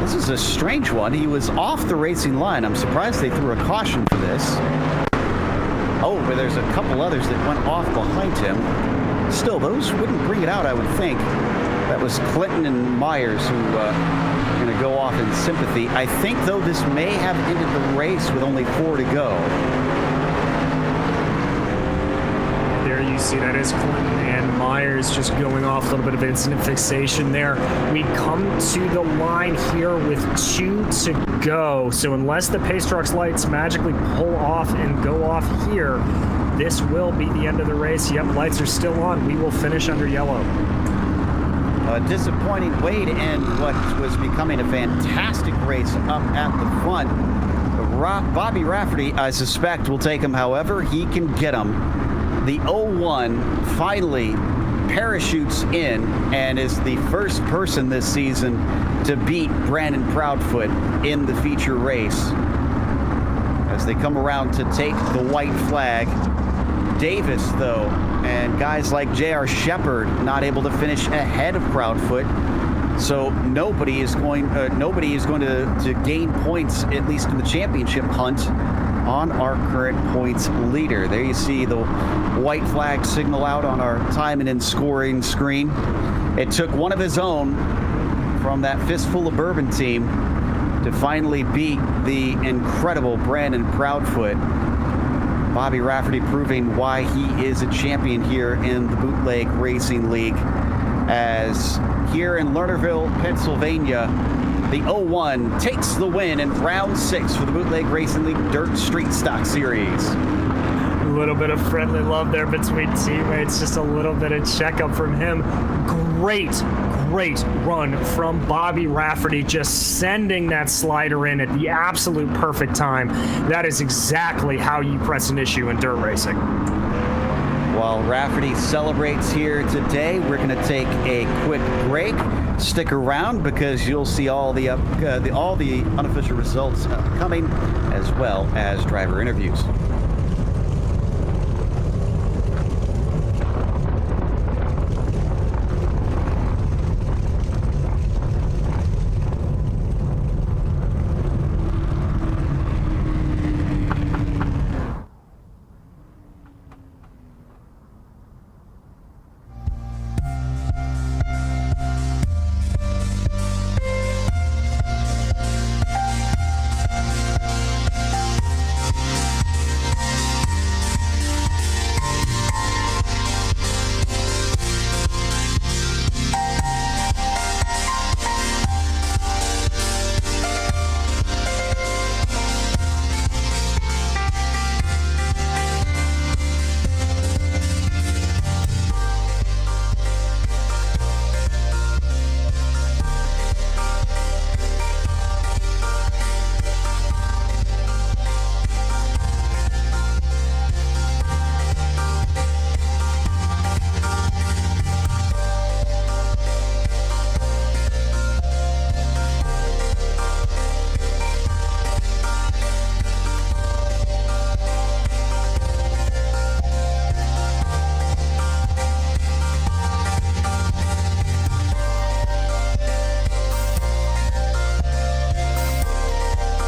This is a strange one. He was off the racing line. I'm surprised they threw a caution for this. Oh, but there's a couple others that went off behind him. Still, those wouldn't bring it out, I would think. That was Clinton and Myers who are going to go off in sympathy. I think, though, this may have ended the race with only 4 to go. There you see that is Clinton and Myers just going off. A little bit of incident fixation there. We come to the line here with 2 to go. So unless the pace truck's lights magically pull off and go off here, this will be the end of the race. Yep, lights are still on. We will finish under yellow. A disappointing way to end what was becoming a fantastic race up at the front. Bobby Rafferty, I suspect, will take him. However, he can get him. The 01 finally parachutes in and is the first person this season to beat Brandon Proudfoot in the feature race. As they come around to take the white flag, Davis, though, and guys like J.R. Shepard not able to finish ahead of Proudfoot. So nobody is going to gain points, at least in the championship hunt, on our current points leader. There you see the white flag signal out on our timing and scoring screen. It took one of his own from that Fistful of Bourbon team to finally beat the incredible Brandon Proudfoot. Bobby Rafferty proving why he is a champion here in the Bootleg Racing League, as here in Lernerville, Pennsylvania, the 01 takes the win in round 6 for the Bootleg Racing League Dirt Street Stock Series. A little bit of friendly love there between teammates, just a little bit of checkup from him. Great run from Bobby Rafferty, just sending that slider in at the absolute perfect time. That is exactly how you press an issue in dirt racing. While Rafferty celebrates here today, we're going to take a quick break. Stick around because you'll see all the unofficial results coming, as well as driver interviews.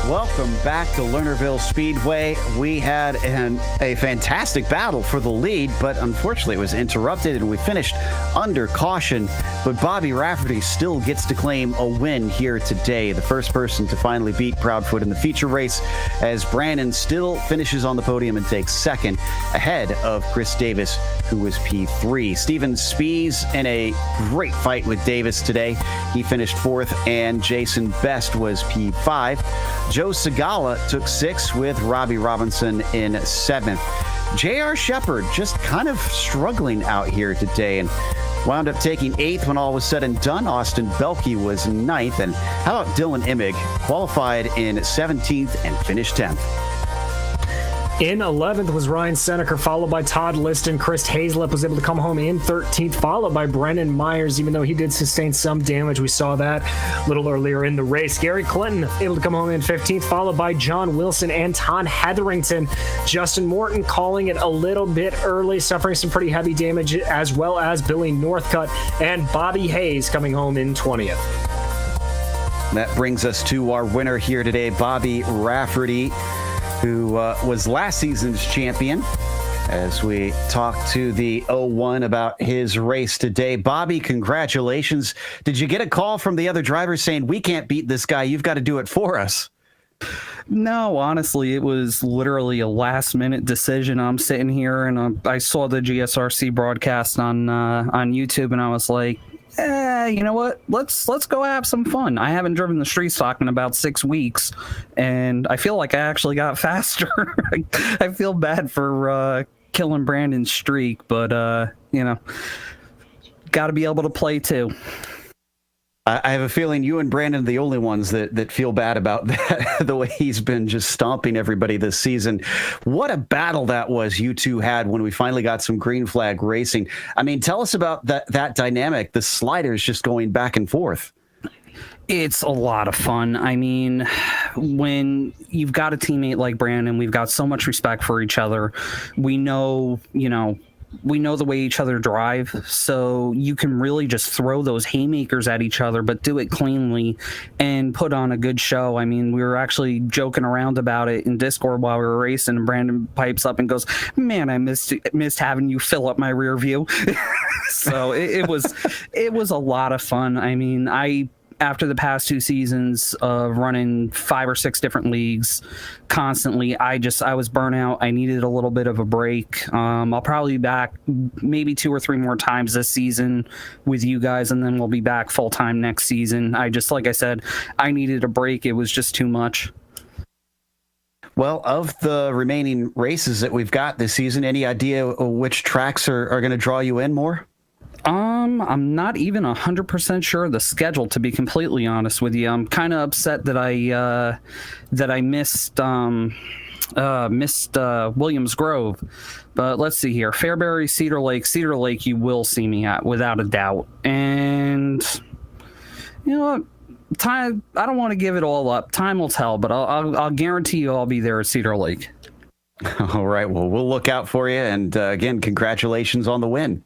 Welcome back to Lernerville Speedway. We had a fantastic battle for the lead, but unfortunately it was interrupted and we finished under caution. But Bobby Rafferty still gets to claim a win here today, the first person to finally beat Proudfoot in the feature race, as Brandon still finishes on the podium and takes second, ahead of Chris Davis, who was P3. Steven Spees in a great fight with Davis today. He finished fourth, and Jason Best was P5. Joe Segala took 6th with Robbie Robinson in 7th. J.R. Shepard just kind of struggling out here today and wound up taking 8th when all was said and done. Austin Belkey was 9th. And how about Dylan Immig, qualified in 17th and finished 10th. In 11th was Ryan Seneker, followed by Todd Liston. Chris Hazlip was able to come home in 13th, followed by Brennan Myers, even though he did sustain some damage. We saw that a little earlier in the race. Gary Clinton able to come home in 15th, followed by John Wilson and Todd Hetherington. Justin Morton calling it a little bit early, suffering some pretty heavy damage, as well as Billy Northcutt and Bobby Hayes coming home in 20th. That brings us to our winner here today, Bobby Rafferty, who was last season's champion, as we talk to the 01 about his race today. Bobby, congratulations. Did you get a call from the other drivers saying, we can't beat this guy, you've got to do it for us? No, honestly, it was literally a last-minute decision. I'm sitting here, and I saw the GSRC broadcast on YouTube, and I was like, you know what? Let's go have some fun. I haven't driven the street stock in about 6 weeks, and I feel like I actually got faster. I feel bad for killing Brandon's streak, but got to be able to play too. I have a feeling you and Brandon are the only ones that feel bad about that, the way he's been just stomping everybody this season. What a battle that was you two had when we finally got some green flag racing. I mean, tell us about that dynamic, the sliders just going back and forth. It's a lot of fun. I mean, when you've got a teammate like Brandon, we've got so much respect for each other. We know the way each other drive, so you can really just throw those haymakers at each other, but do it cleanly and put on a good show. I mean, we were actually joking around about it in Discord while we were racing, and Brandon pipes up and goes, "Man, I missed having you fill up my rear view." So it was a lot of fun. I mean, after the past 2 seasons of running 5 or 6 different leagues constantly, I was burnt out. I needed a little bit of a break. I'll probably be back maybe 2 or 3 more times this season with you guys, and then we'll be back full time next season. Like I said, I needed a break. It was just too much. Well, of the remaining races that we've got this season, any idea which tracks are going to draw you in more? I'm not even 100% sure of the schedule, to be completely honest with you. I'm kind of upset that I missed Williams Grove. But let's see here. Fairbury, Cedar Lake you will see me at without a doubt. And you know what? Time, I don't want to give it all up. Time will tell, but I'll guarantee you I'll be there at Cedar Lake. All right. Well, we'll look out for you. And again, congratulations on the win.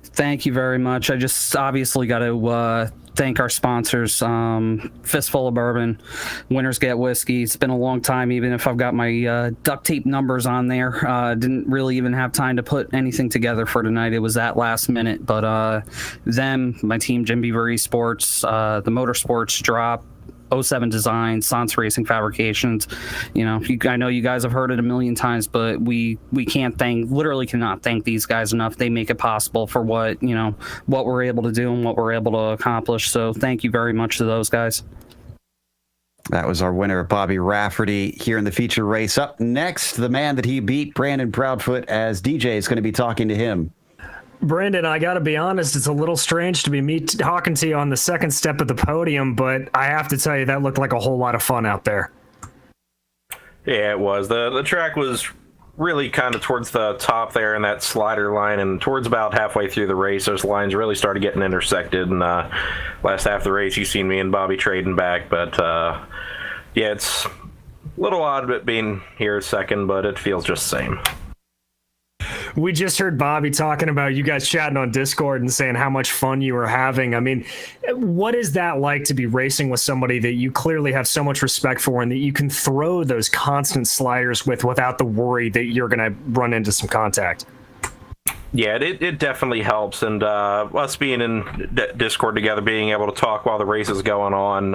Thank you very much. I just obviously got to thank our sponsors, Fistful of Bourbon, Winners Get Whiskey. It's been a long time, even if I've got my duct tape numbers on there. Didn't really even have time to put anything together for tonight. It was that last minute. But them, my team, Jim Beaver Esports, the Motorsports Drop, 07 Design, Sans Racing Fabrications. You know, I know you guys have heard it a million times, but we literally cannot thank these guys enough. They make it possible for what we're able to do and what we're able to accomplish. So thank you very much to those guys. That was our winner, Bobby Rafferty, here in the feature race. Up next, the man that he beat, Brandon Proudfoot, as DJ is going to be talking to him. Brandon, I got to be honest, it's a little strange to be talking to you on the second step of the podium, but I have to tell you, that looked like a whole lot of fun out there. Yeah, it was. The track was really kind of towards the top there in that slider line, and towards about halfway through the race, those lines really started getting intersected, and last half of the race, you've seen me and Bobby trading back, but yeah, it's a little odd being here second, but it feels just the same. We just heard Bobby talking about you guys chatting on Discord and saying how much fun you were having. I mean, what is that like to be racing with somebody that you clearly have so much respect for and that you can throw those constant sliders with without the worry that you're going to run into some contact? Yeah, it definitely helps, and us being in Discord together, being able to talk while the race is going on,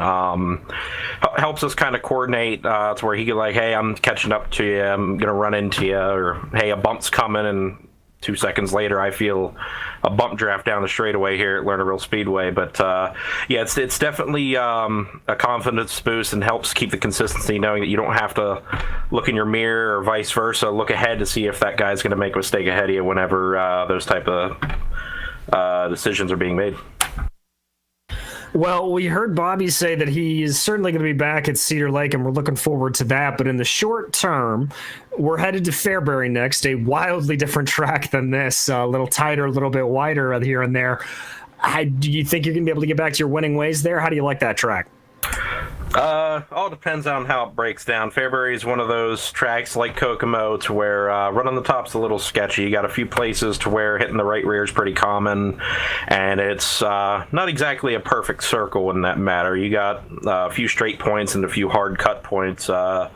helps us kind of coordinate to where he can like, hey, I'm catching up to you, I'm going to run into you, or hey, a bump's coming, and 2 seconds later I feel a bump draft down the straightaway here at Lernerville Speedway. But yeah, it's definitely a confidence boost and helps keep the consistency, knowing that you don't have to look in your mirror or vice versa, look ahead to see if that guy's going to make a mistake ahead of you whenever those type of decisions are being made. Well, we heard Bobby say that he is certainly going to be back at Cedar Lake, and we're looking forward to that. But in the short term, we're headed to Fairbury next, a wildly different track than this, a little tighter, a little bit wider here and there. Do you think you're going to be able to get back to your winning ways there? How do you like that track? All depends on how it breaks down. Fairbury is one of those tracks like Kokomo to where running the top's a little sketchy. You got a few places to where hitting the right rear is pretty common, and it's not exactly a perfect circle in that matter. You got a few straight points and a few hard cut points. I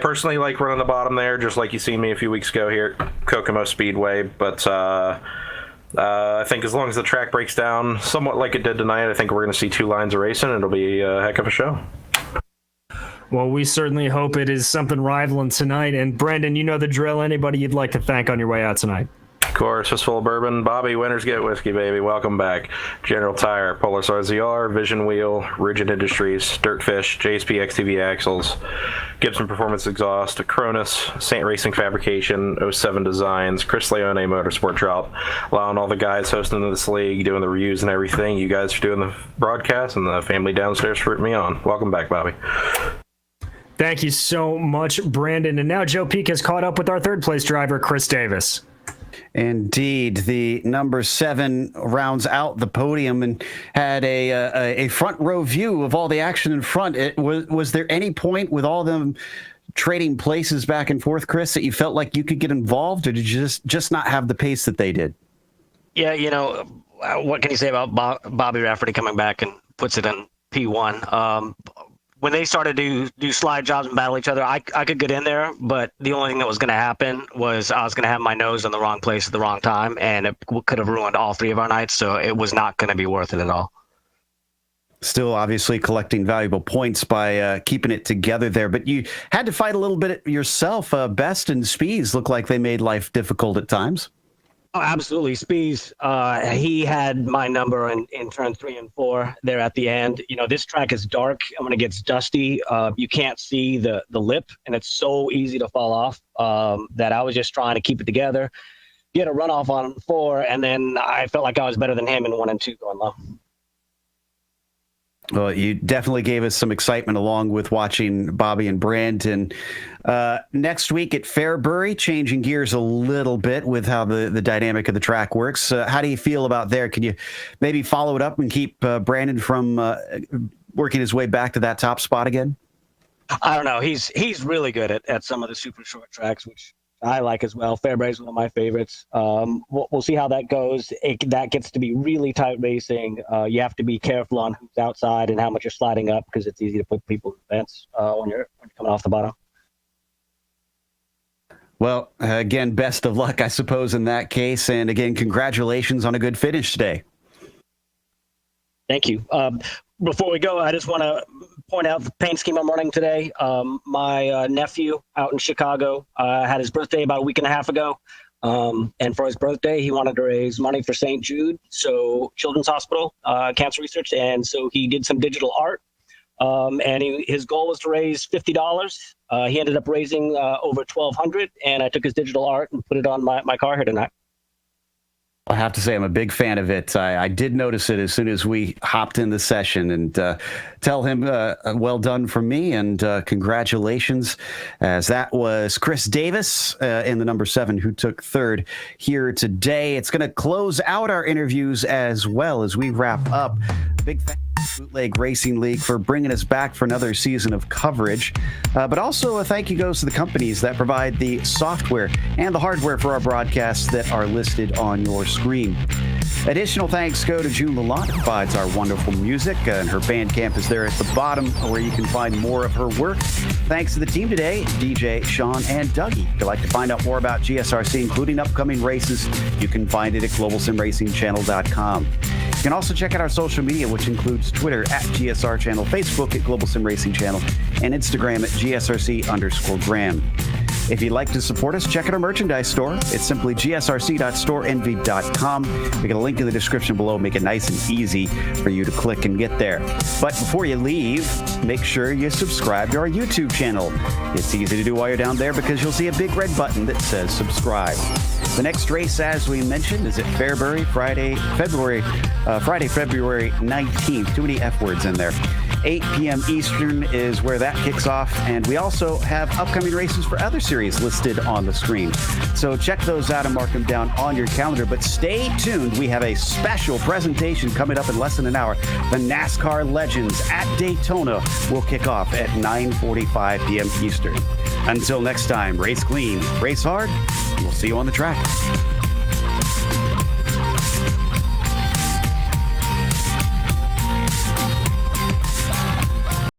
personally like running the bottom there, just like you seen me a few weeks ago here at Kokomo Speedway, but I think as long as the track breaks down somewhat like it did tonight, I think we're going to see 2 lines of racing, and it'll be a heck of a show. Well, we certainly hope it is something rivaling tonight. And Brandon, you know the drill. Anybody you'd like to thank on your way out tonight? Of course, Fistful of Bourbon, Bobby, Winners Get Whiskey, baby. Welcome back. General Tire, Polaris RZR, Vision Wheel, Rigid Industries, Dirtfish, JSP XTV Axles, Gibson Performance Exhaust, Cronus, Saint Racing Fabrication, 07 Designs, Chris Leone Motorsport Drop, allowing all the guys hosting this league, doing the reviews and everything. You guys for doing the broadcast, and the family downstairs for me on. Welcome back, Bobby. Thank you so much, Brandon. And now Joe Peak has caught up with our third place driver, Chris Davis. Indeed, the number 7 rounds out the podium and had a front row view of all the action in front. Was there any point with all them trading places back and forth, Chris, that you felt like you could get involved, or did you just not have the pace that they did? Yeah, you know, what can you say about Bobby Rafferty coming back and puts it in P1? When they started to do slide jobs and battle each other, I could get in there, but the only thing that was going to happen was I was going to have my nose in the wrong place at the wrong time, and it could have ruined all 3 of our nights, so it was not going to be worth it at all. Still obviously collecting valuable points by keeping it together there, but you had to fight a little bit yourself. Best and Speeds look like they made life difficult at times. Oh, absolutely. Spees, he had my number in turn 3 and 4 there at the end. You know, this track is dark, and when it gets dusty, you can't see the lip, and it's so easy to fall off that I was just trying to keep it together, get a runoff on 4, and then I felt like I was better than him in 1 and 2 going low. Well, you definitely gave us some excitement along with watching Bobby and Brandon. Next week at Fairbury, changing gears a little bit with how the dynamic of the track works. How do you feel about there? Can you maybe follow it up and keep Brandon from working his way back to that top spot again? I don't know. He's really good at some of the super short tracks, which I like as well. Fairbury is one of my favorites. We'll see how that goes. That gets to be really tight racing. You have to be careful on who's outside and how much you're sliding up, because it's easy to put people in the fence when you're coming off the bottom. Well, again, best of luck, I suppose, in that case. And again, congratulations on a good finish today. Thank you. Before we go, I just want to point out the paint scheme I'm running today. My nephew out in Chicago had his birthday about a week and a half ago. And for his birthday, he wanted to raise money for St. Jude, so Children's Hospital, cancer research. And so he did some digital art. And his goal was to raise $50. He ended up raising over $1,200, and I took his digital art and put it on my car here tonight. I have to say I'm a big fan of it. I did notice it as soon as we hopped in the session, and tell him well done from me, and congratulations, as that was Chris Davis in the number 7 who took 3rd here today. It's going to close out our interviews as well as we wrap up. Big thanks to Bootleg Racing League for bringing us back for another season of coverage. But also a thank you goes to the companies that provide the software and the hardware for our broadcasts that are listed on your screen. Additional thanks go to June Lalonde, who provides our wonderful music, and her Bandcamp is there at the bottom where you can find more of her work. Thanks to the team today, DJ, Sean, and Dougie. If you'd like to find out more about GSRC, including upcoming races, you can find it at globalsimracingchannel.com. You can also check out our social media, which includes Twitter at GSR Channel, Facebook at Global Sim Racing Channel, and Instagram at GSRC_Graham. If you'd like to support us, check out our merchandise store. It's simply gsrc.storeenvy.com. We got a link in the description below. Make it nice and easy for you to click and get there. But before you leave, make sure you subscribe to our YouTube channel. It's easy to do while you're down there because you'll see a big red button that says subscribe. The next race, as we mentioned, is at Fairbury, Friday, February 19th. Too many F words in there. 8 p.m. Eastern is where that kicks off, and we also have upcoming races for other series listed on the screen. So check those out and mark them down on your calendar, but stay tuned. We have a special presentation coming up in less than an hour. The NASCAR Legends at Daytona will kick off at 9:45 p.m. Eastern. Until next time, race clean, race hard, and we'll see you on the track.